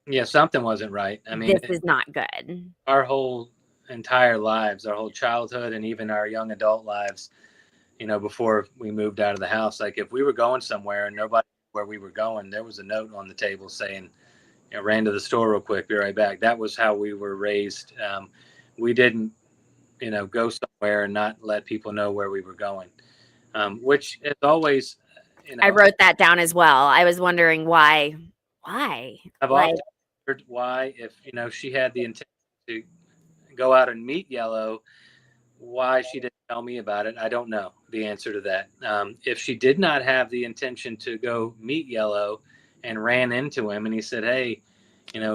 Yeah, something wasn't right. I mean, this is not good? our whole entire lives, our whole childhood, and even our young adult lives, before we moved out of the house, like if we were going somewhere and nobody knew where we were going, there was a note on the table saying, ran to the store real quick, be right back. That was how we were raised. We didn't, go somewhere and not let people know where we were going, which is always, I wrote that down as well. I was wondering why. Why? I've Like, often wondered why, if, she had the intent to go out and meet Yellow, why she didn't tell me about it. I don't know the answer to that. If she did not have the intention to go meet Yellow and ran into him and he said, hey,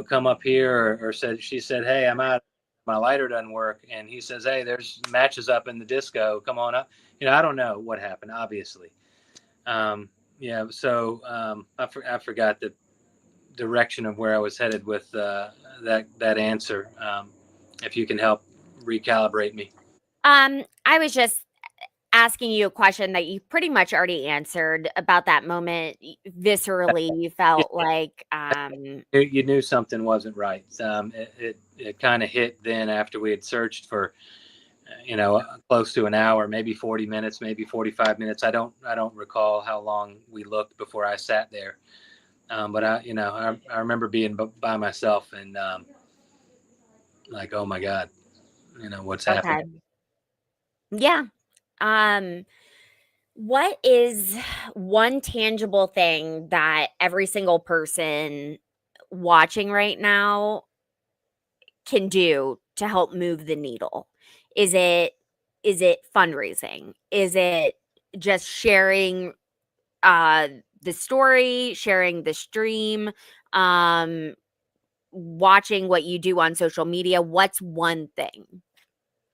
come up here, or she said, hey, I'm out, my lighter doesn't work, and he says, hey, there's matches up in the disco, come on up. I don't know what happened, obviously. Yeah, so I forgot the direction of where I was headed with that answer. If you can help recalibrate me. I was just asking you a question that you pretty much already answered about that moment. Viscerally, you felt like, You knew something wasn't right. It kind of hit then after we had searched for, close to an hour, maybe 40 minutes, maybe 45 minutes. I don't recall how long we looked before I sat there. But I remember being by myself and like, oh my God, what's happened? okay, yeah. Um, what is one tangible thing that every single person watching right now can do to help move the needle? Is it fundraising? Is it just sharing uh the story, sharing the stream, um watching what you do on social media? What's one thing?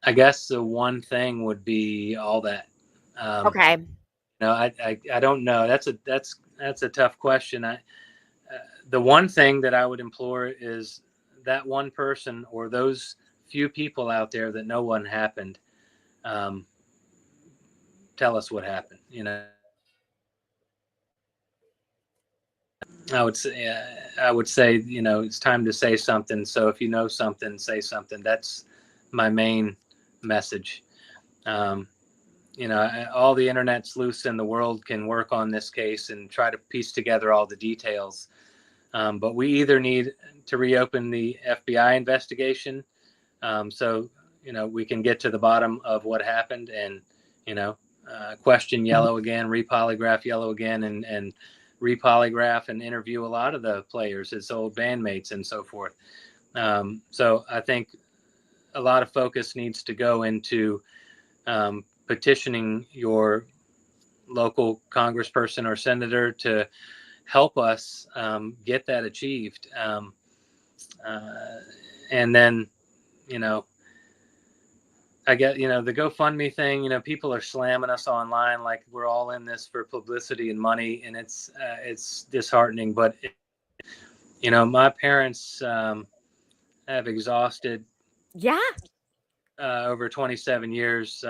I guess the one thing would be all that. Okay. I don't know. That's a tough question. The one thing that I would implore is that one person or those few people out there that know what happened. Um, Tell us what happened. I would say, it's time to say something. So if you know something, say something. That's my main message. Um, all the internet sleuths in the world can work on this case and try to piece together all the details. But we either need to reopen the FBI investigation, so we can get to the bottom of what happened, and question Yellow again, repolygraph Yellow again, and repolygraph and interview a lot of the players, his old bandmates, and so forth. So I think a lot of focus needs to go into petitioning your local congressperson or senator to help us get that achieved. And then, I get, the GoFundMe thing, people are slamming us online like we're all in this for publicity and money, and it's disheartening. But, my parents have exhausted over 27 years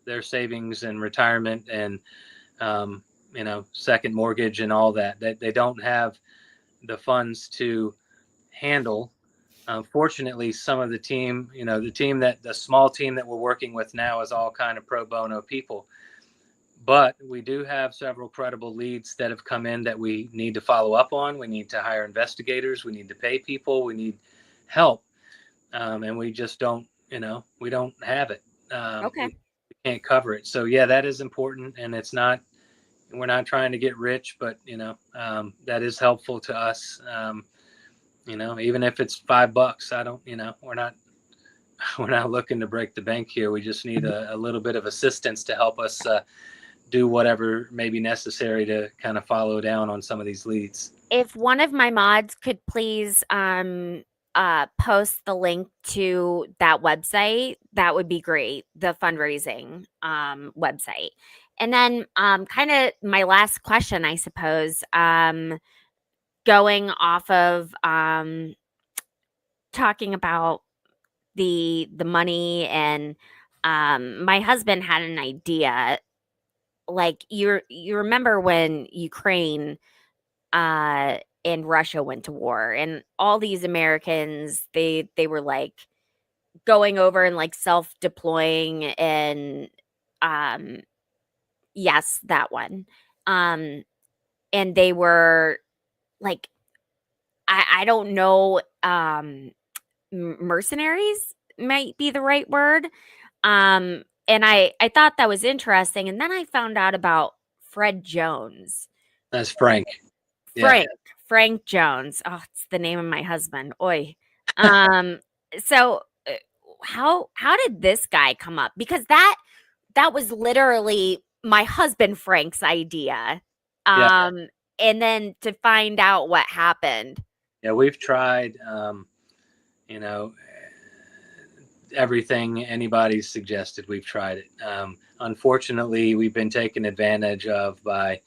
their savings and retirement and, second mortgage and all that. They don't have the funds to handle. Fortunately, some of the team, the small team that we're working with now is all kind of pro bono people. But we do have several credible leads that have come in that we need to follow up on. We need to hire investigators. We need to pay people. We need help. And we just don't, we don't have it. We can't cover it. So, yeah, that is important. And we're not trying to get rich, but, that is helpful to us. Even if it's $5, I don't, we're not looking to break the bank here. We just need a little bit of assistance to help us do whatever may be necessary to kind of follow down on some of these leads. If one of my mods could please post the link to that website, that would be great. The fundraising website. And then kind of my last question, I suppose, going off of talking about the money, and my husband had an idea. Like you remember when Ukraine and Russia went to war, and all these Americans, they were like going over and like self-deploying, and yes, that one. And they were like, I don't know, mercenaries might be the right word. And I thought that was interesting, and then I found out about Fred Jones. That's Frank. Frank Jones. Oh, it's the name of my husband. Oi. So how did this guy come up? Because that was literally my husband Frank's idea. And then to find out what happened. Yeah, we've tried everything anybody's suggested. We've tried it. Unfortunately, we've been taken advantage of by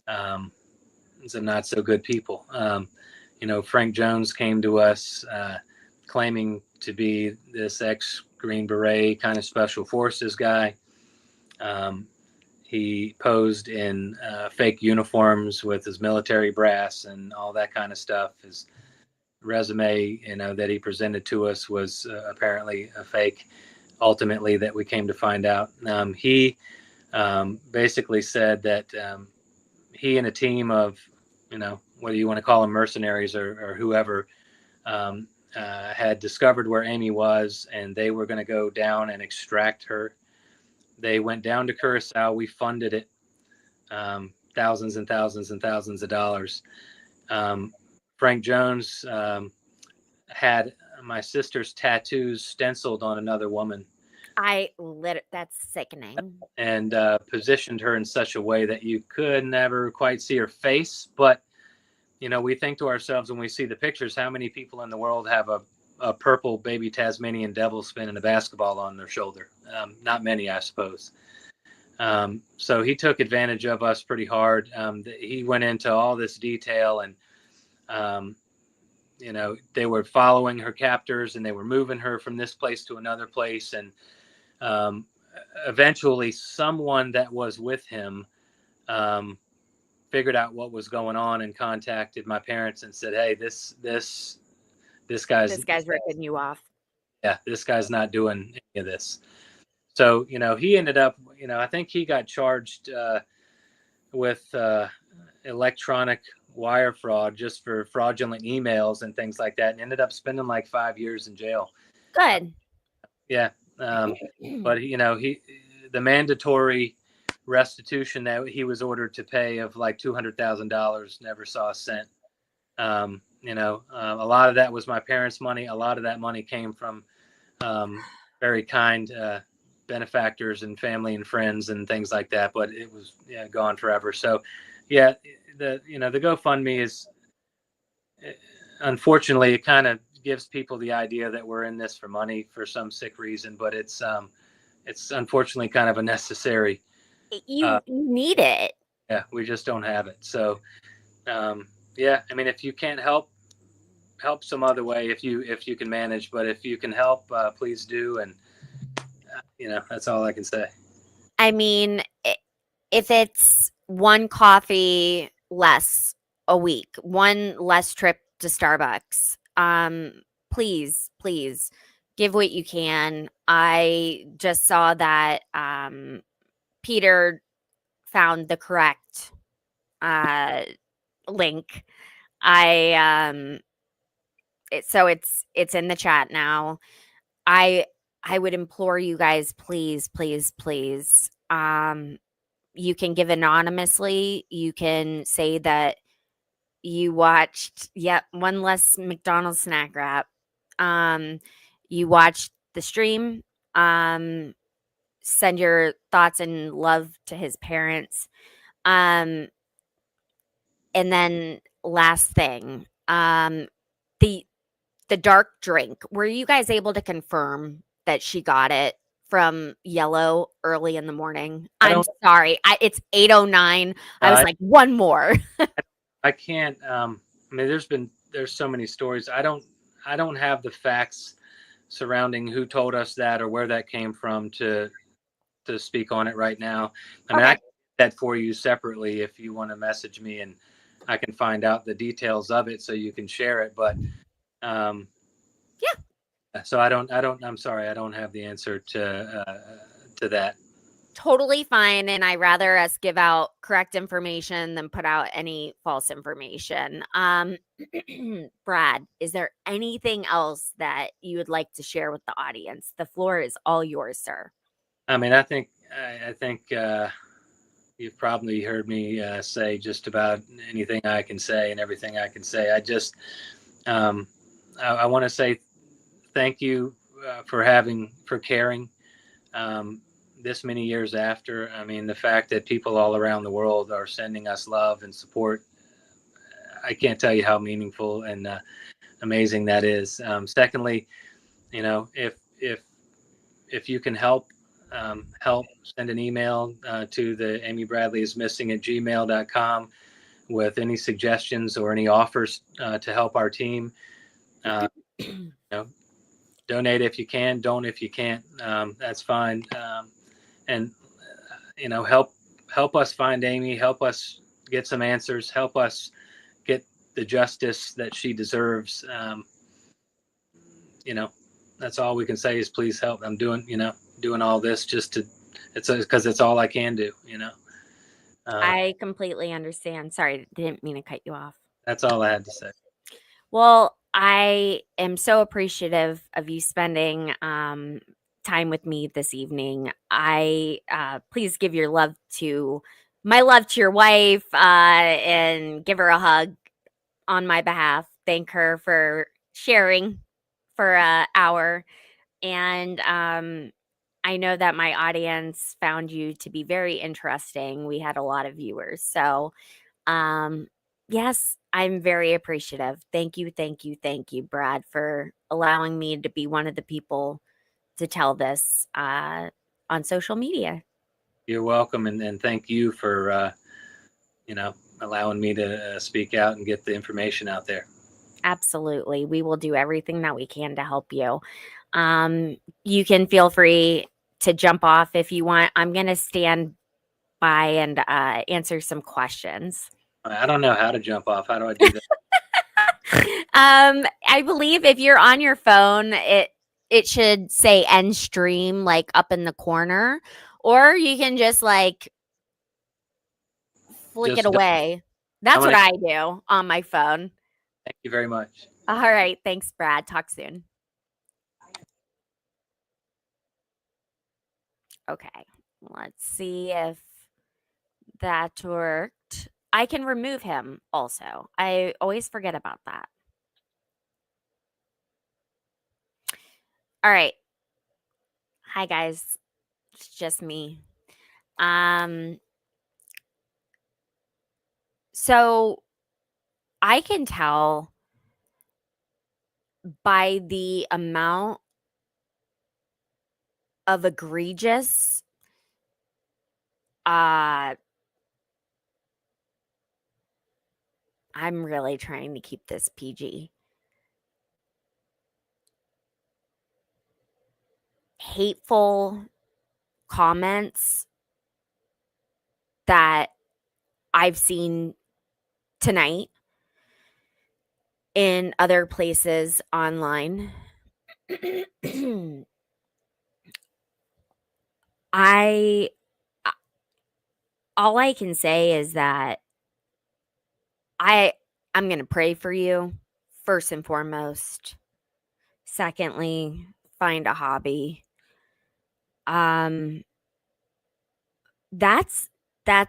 some not so good people. Frank Jones came to us claiming to be this ex-Green Beret kind of special forces guy. He posed in fake uniforms with his military brass and all that kind of stuff. His resume, that he presented to us was apparently a fake. Ultimately, that we came to find out. He basically said that he and a team of, whether you want to call them mercenaries or whoever, had discovered where Amy was, and they were going to go down and extract her. They went down to Curacao. We funded it, thousands and thousands and thousands of dollars. Frank Jones had my sister's tattoos stenciled on another woman. That's sickening. And positioned her in such a way that you could never quite see her face. But, we think to ourselves when we see the pictures, how many people in the world have a purple baby Tasmanian devil spinning a basketball on their shoulder? Not many, I suppose. So he took advantage of us pretty hard. He went into all this detail, and they were following her captors, and they were moving her from this place to another place. And eventually someone that was with him figured out what was going on and contacted my parents and said, hey, this guy's ripping you off. Yeah, this guy's not doing any of this. So, he ended up, I think he got charged with electronic wire fraud just for fraudulent emails and things like that, and ended up spending like 5 years in jail. Good. Yeah. But the mandatory restitution that he was ordered to pay of like $200,000 never saw a cent. A lot of that was my parents' money. A lot of that money came from very kind benefactors and family and friends and things like that, but it was gone forever. So yeah, the GoFundMe is, unfortunately, it kind of gives people the idea that we're in this for money for some sick reason, but it's unfortunately kind of a necessary. You need it. Yeah, we just don't have it. So yeah, I mean, if you can't help some other way, if you can manage, but if you can help, please do. And that's all I can say. I mean, if it's one coffee less a week, one less trip to Starbucks, please give what you can. I just saw that Peter found the correct uh, link. So it's in the chat now. I I would implore you guys, please. You can give anonymously. You can say that you watched, one less McDonald's snack wrap. You watched the stream. Um, Send your thoughts and love to his parents. Um, and then last thing, the the dark drink. Were you guys able to confirm that she got it from Yellow early in the morning? I I'm don't. sorry. It's 8:09. I was I like, one more. I can't. I mean, there's so many stories. I don't have the facts surrounding who told us that or where that came from to speak on it right now. I mean, I Okay. can get that for you separately if you want to message me, and I can find out the details of it so you can share it. But um, so I'm sorry, I don't have the answer to that. Totally fine. And I rather us give out correct information than put out any false information. Brad, is there anything else that you would like to share with the audience? The floor is all yours, sir. I mean, I think you've probably heard me say just about anything I can say and everything I can say. Um, I want to say thank you for caring. Um, this many years after, I mean, the fact that people all around the world are sending us love and support, I can't tell you how meaningful and amazing that is. Secondly, if you can help send an email to the Amy Bradley is missing at gmail.com with any suggestions or any offers to help our team. You know, donate if you can, don't if you can't. That's fine. And help us find Amy, help us get some answers, help us get the justice that she deserves. You know, that's all we can say is please help. I'm doing all this just to, it's because it's all I can do. I completely understand. Sorry, didn't mean to cut you off. That's all I had to say. Well, I am so appreciative of you spending time with me this evening. I please give your love to my love to your wife and give her a hug on my behalf. Thank her for sharing for an hour. And I know that my audience found you to be very interesting. We had a lot of viewers. So, um, yes, I'm very appreciative. Thank you, Brad, for allowing me to be one of the people to tell this on social media. You're welcome, and thank you for allowing me to speak out and get the information out there. Absolutely. We will do everything that we can to help you. You can feel free to jump off if you want. I'm going to stand by and answer some questions. I don't know how to jump off. How do I do that? I believe if you're on your phone, it should say end stream like up in the corner, or you can just like flick it Just away. I'm That's what gonna I do on my phone. thank you very much. All right. Thanks, Brad. Talk soon. Okay. Let's see if that worked. I can remove him also. I always forget about that. All right. Hi, guys. It's just me. So I can tell by the amount of egregious, I'm really trying to keep this PG. Hateful comments that I've seen tonight in other places online. I all I can say is that I I'm going to pray for you first and foremost. Secondly, find a hobby. Um that's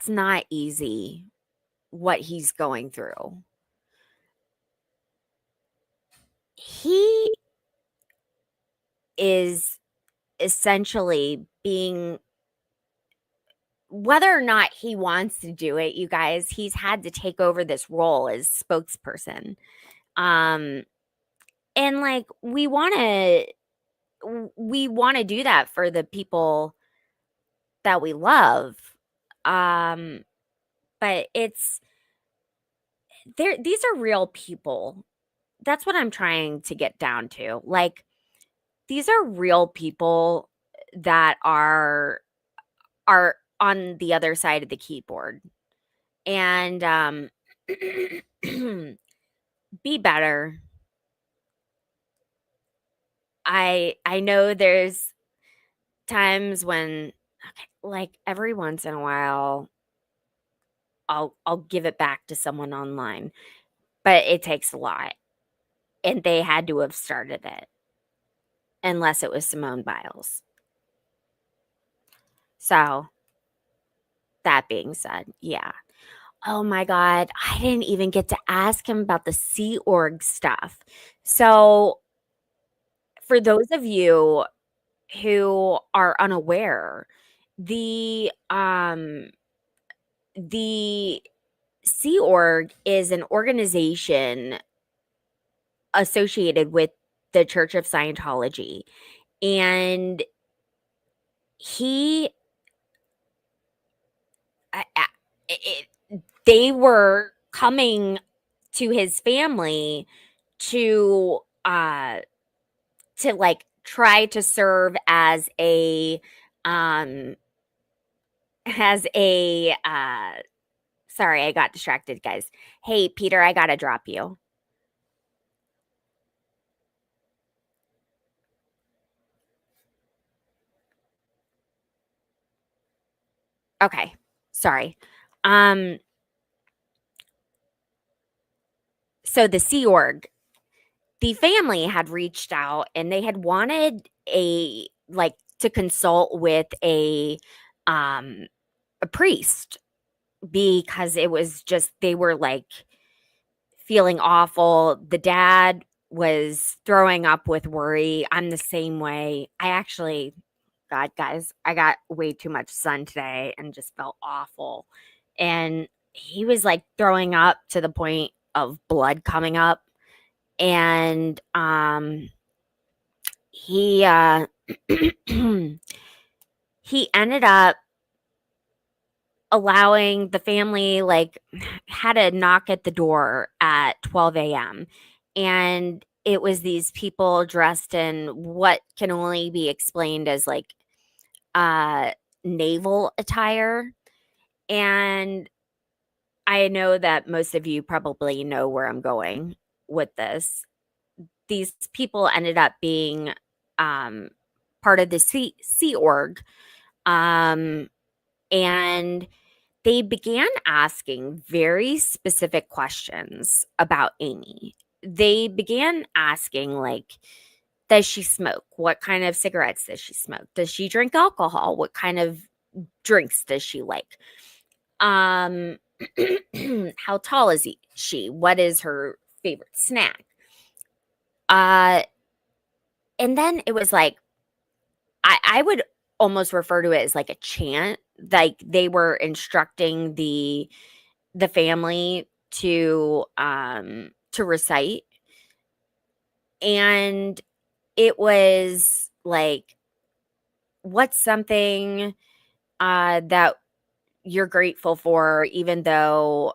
not easy what he's going through. He is essentially being, whether or not he wants to do it, you guys, he's had to take over this role as spokesperson. Um and like we want to do that for the people that we love. Um but it's there these are real people. That's what I'm trying to get down to. Like, these are real people that are on the other side of the keyboard. And be better. I know there's times when, okay, like every once in a while I'll give it back to someone online, but it takes a lot. And they had to have started it, unless it was Simone Biles. So, that being said, yeah. Oh my God, I didn't even get to ask him about the Sea Org stuff. So, for those of you who are unaware, the the Sea Org is an organization associated with the Church of Scientology, and he it, they were coming to his family to like try to serve as a um sorry, I got distracted, guys. Hey Peter, I gotta drop you. Okay, sorry. um so the Sea Org, the family had reached out and they had wanted to consult with a priest, because it was just, they were like feeling awful. The dad was throwing up with worry. I'm the same way. I actually, God, guys, I got way too much sun today and just felt awful. And he was like throwing up to the point of blood coming up. And he he ended up allowing the family, like, had a knock at the door at 12 a.m. And it was these people dressed in what can only be explained as like uh naval attire. And I know that most of you probably know where I'm going with this. These people ended up being um part of the Sea Org. And they began asking very specific questions about Amy. They began asking, like, does she smoke? What kind of cigarettes does she smoke? Does she drink alcohol? What kind of drinks does she like? Um, how tall is she? What is her favorite snack? Uh, and then it was like, I would almost refer to it as like a chant. Like they were instructing the family to recite, and it was like, what's something that you're grateful for even though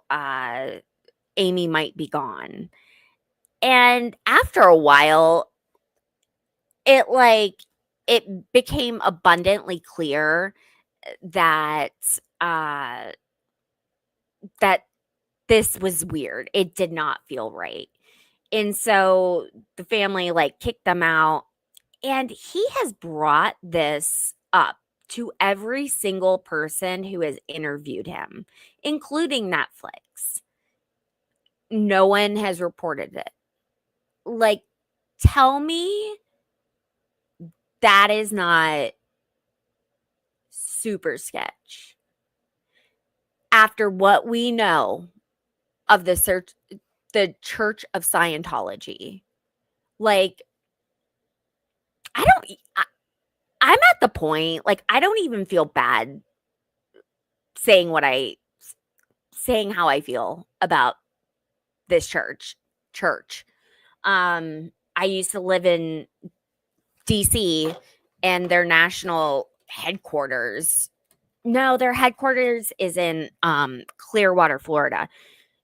Amy might be gone. And after a while, it like it became abundantly clear that uh that this was weird. It did not feel right. And so the family like kicked them out, and he has brought this up to every single person who has interviewed him, including Netflix. No one has reported it. Like, tell me that is not super sketch after what we know of the Church of Scientology. Like, I don't e I'm at the point, like, I don't even feel bad saying what I saying how I feel about this church. I used to live in DC, and their national headquarters, no, their headquarters is in Clearwater, Florida.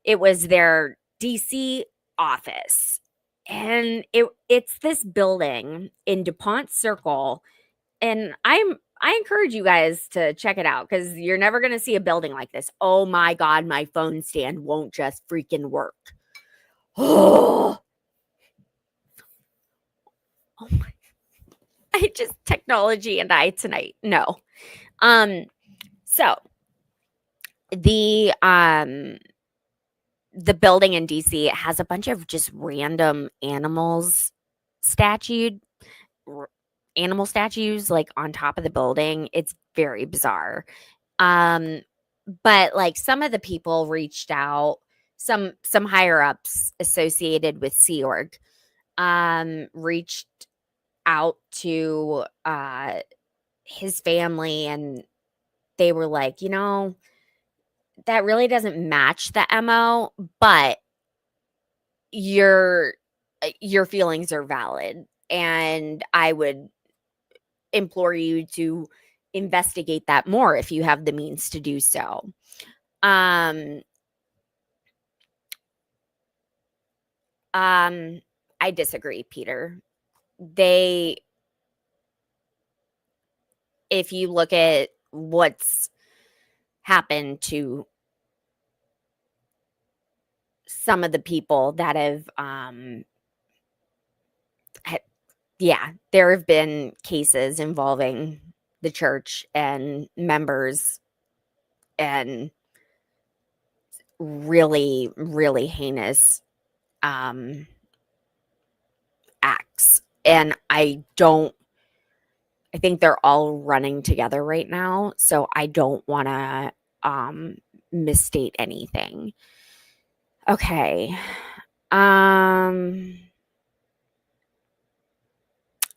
It was their DC office. And it's this building in DuPont Circle, and I encourage you guys to check it out because you're never gonna see a building like this. Oh my god, my phone stand won't just freaking work. Oh, oh my, I just technology and I tonight. No. So the building in DC has a bunch of just random statued r- animal statues like on top of the building. It's very bizarre. Um, but like some of the people reached out, some higher ups associated with Sea Org, reached out to his family, and they were like, that really doesn't match the MO, but your your feelings are valid, and I would implore you to investigate that more if you have the means to do so. Um, I disagree, Peter. They If you look at what's happened to some of the people that have yeah, there have been cases involving the church and members, and really, really heinous acts. And I think they're all running together right now. So I don't want to misstate anything. Okay. I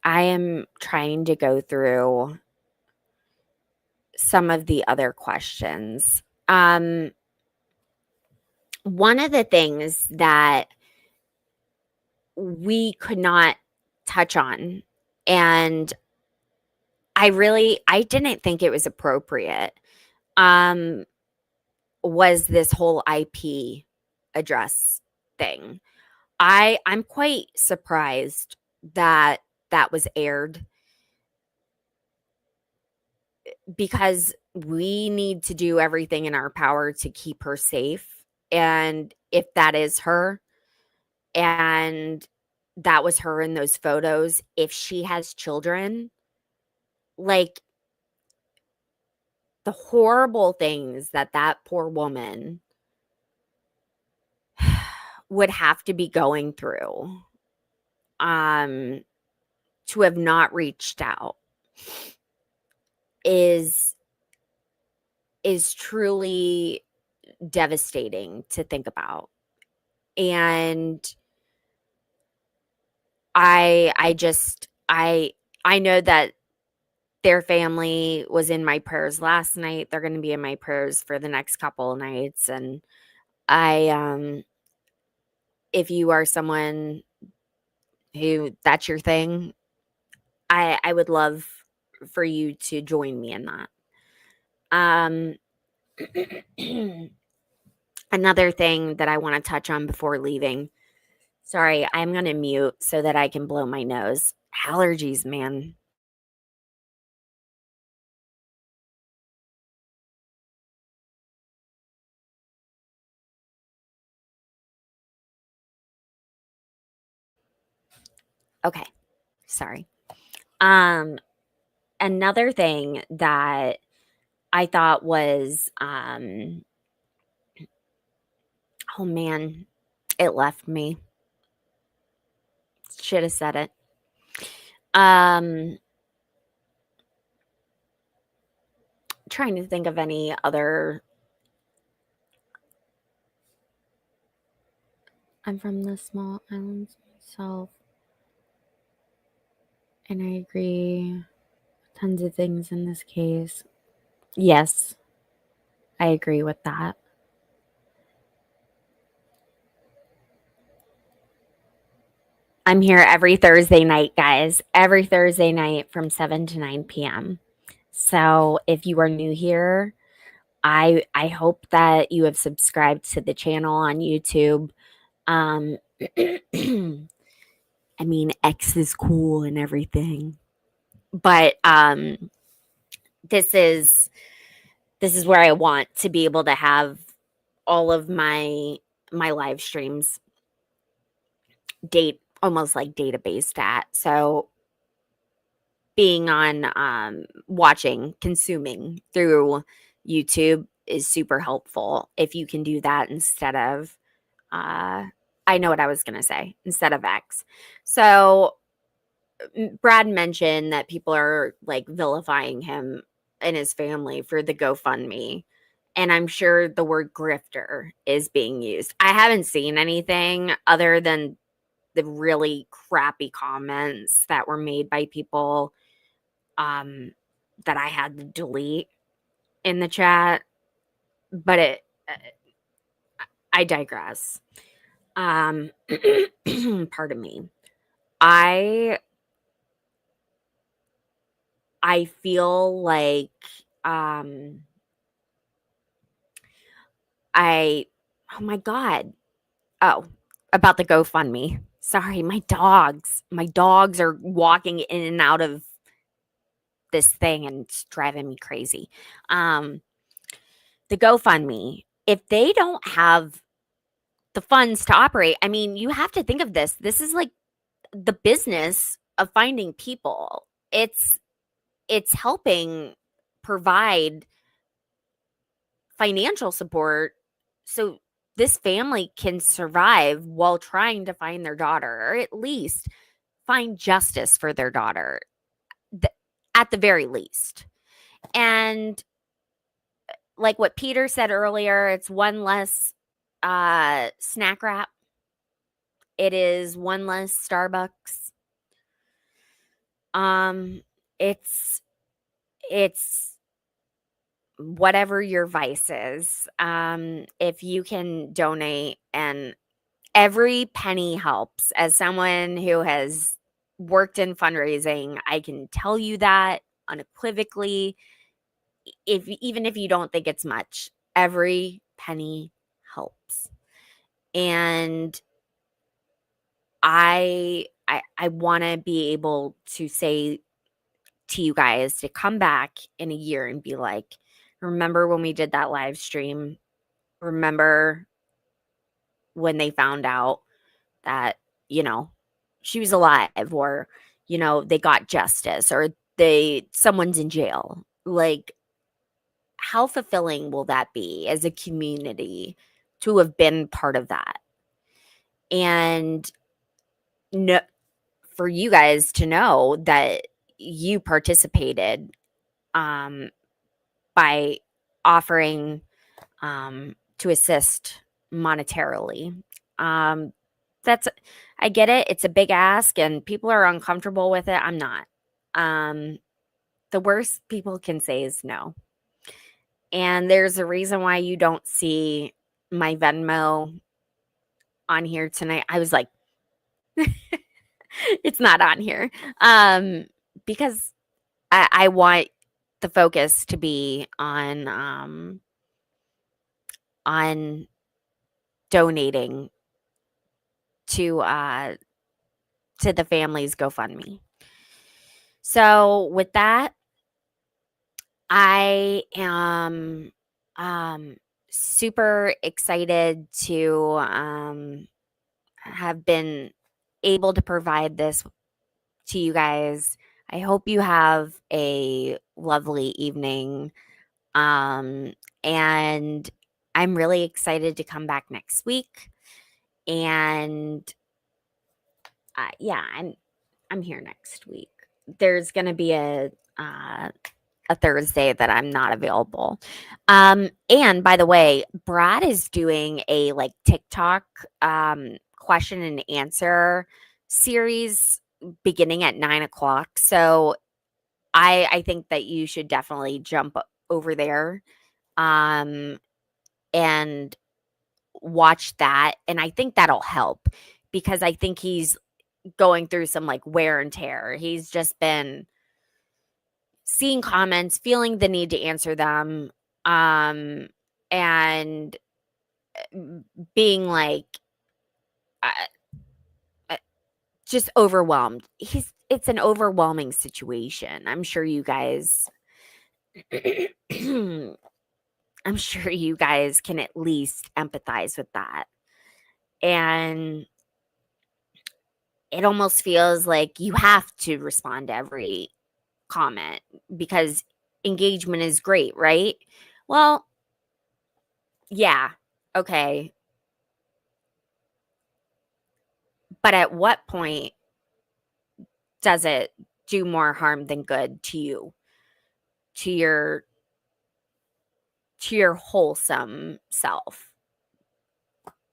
am trying to go through some of the other questions. One of the things that we could not touch on, and I didn't think it was appropriate, um, was this whole IP address thing. I'm quite surprised that that was aired, because we need to do everything in our power to keep her safe. And if that is her, and that was her in those photos, if she has children, like the horrible things that that poor woman would have to be going through, um, to have not reached out is truly devastating to think about. And I just I know that their family was in my prayers last night. They're going to be in my prayers for the next couple of nights. And if you are someone who that's your thing, I would love for you to join me in that. Another thing that I want to touch on before leaving. Sorry, I'm going to mute so that I can blow my nose. Allergies, man. Okay. Sorry. Another thing that I thought was oh man, it left me. Should have said it. Trying to think of any other. I'm from the small islands myself, and I agree. Tons of things in this case. Yes, I agree with that. I'm here every Thursday night, guys. Every Thursday night from 7 to 9 p.m. So if you are new here, I hope that you have subscribed to the channel on YouTube. I mean, X is cool and everything, but this is where I want to be able to have all of my live streams almost like database at. So being on consuming through YouTube is super helpful if you can do that instead of I know what I was going to say, instead of X. So Brad mentioned that people are like vilifying him and his family for the GoFundMe. And I'm sure the word grifter is being used. I haven't seen anything other than the really crappy comments that were made by people that I had to delete in the chat. But I digress. Pardon me. I feel like oh my God. Oh, about the GoFundMe. Sorry, my dogs. My dogs are walking in and out of this thing and it's driving me crazy. The GoFundMe, if they don't have the funds to operate, I mean, you have to think of this. This is like the business of finding people. It's helping provide financial support so this family can survive while trying to find their daughter, or at least find justice for their daughter at the very least. And like what Peter said earlier, it's one less snack wrap. It is one less Starbucks. It's whatever your vice is. If you can donate, and every penny helps. As someone who has worked in fundraising, I can tell you that unequivocally. Even if you don't think it's much, every penny helps. And I want to be able to say to you guys to come back in a year and be like, remember when we did that live stream? Remember when they found out that, she was alive, or, they got justice, or someone's in jail. Like, how fulfilling will that be as a community to have been part of that? And no, for you guys to know that you participated by offering to assist monetarily. That's I get it. It's a big ask and people are uncomfortable with it. I'm not. the worst people can say is no. And there's a reason why you don't see my Venmo on here tonight. I was like, it's not on here. Because I want the focus to be on donating to the family's GoFundMe. So with that, I am super excited to have been able to provide this to you guys. I hope you have a lovely evening. And I'm really excited to come back next week. And yeah, I'm here next week. There's going to be a Thursday that I'm not available. And by the way, Brad is doing a like TikTok question and answer series beginning at 9:00. So I think that you should definitely jump over there and watch that. And I think that'll help because I think he's going through some like wear and tear. He's just been seeing comments, feeling the need to answer them, and being like just overwhelmed. It's an overwhelming situation. I'm sure you guys I'm sure you guys can at least empathize with that. And it almost feels like you have to respond to every comment because engagement is great, right? Well, yeah, okay. But at what point does it do more harm than good to you, to your wholesome self?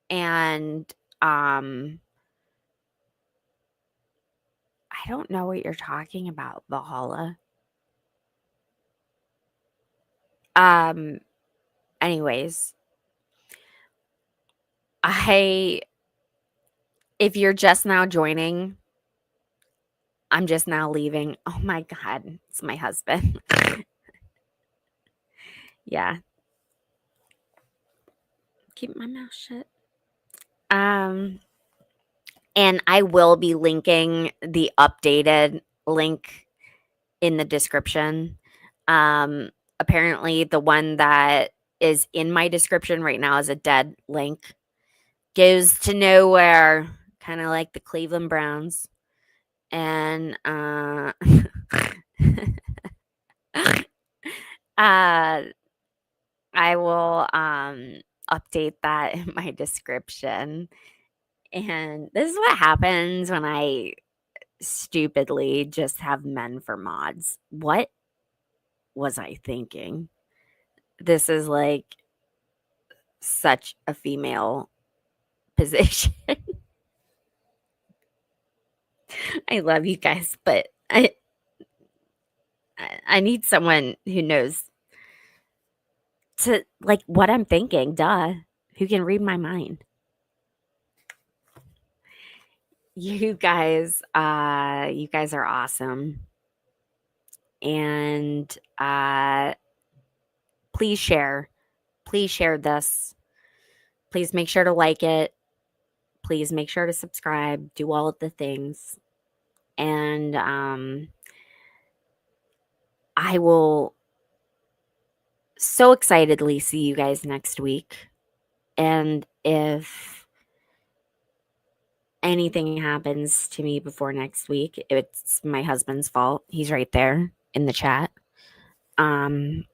And I don't know what you're talking about, Valhalla. Anyways, if you're just now joining, I'm just now leaving. Oh my God, it's my husband. Yeah. Keep my mouth shut. And I will be linking the updated link in the description. Apparently the one that is in my description right now is a dead link. Goes to nowhere, kind of like the Cleveland Browns. And I will update that in my description. And this is what happens when I stupidly just have men for mods. What was I thinking? This is like such a female position. I love you guys, but I need someone who knows to like what I'm thinking, duh, who can read my mind. You guys are awesome. And please share this. Please make sure to like it. Please make sure to subscribe, do all of the things. And I will so excitedly see you guys next week. And if anything happens to me before next week, it's my husband's fault. He's right there in the chat. And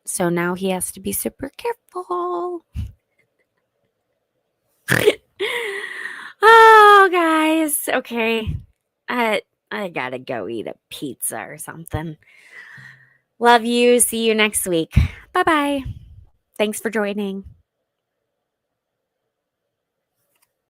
so now he has to be super careful. Oh, guys. Okay. I gotta go eat a pizza or something. Love you. See you next week. Bye-bye. Thanks for joining.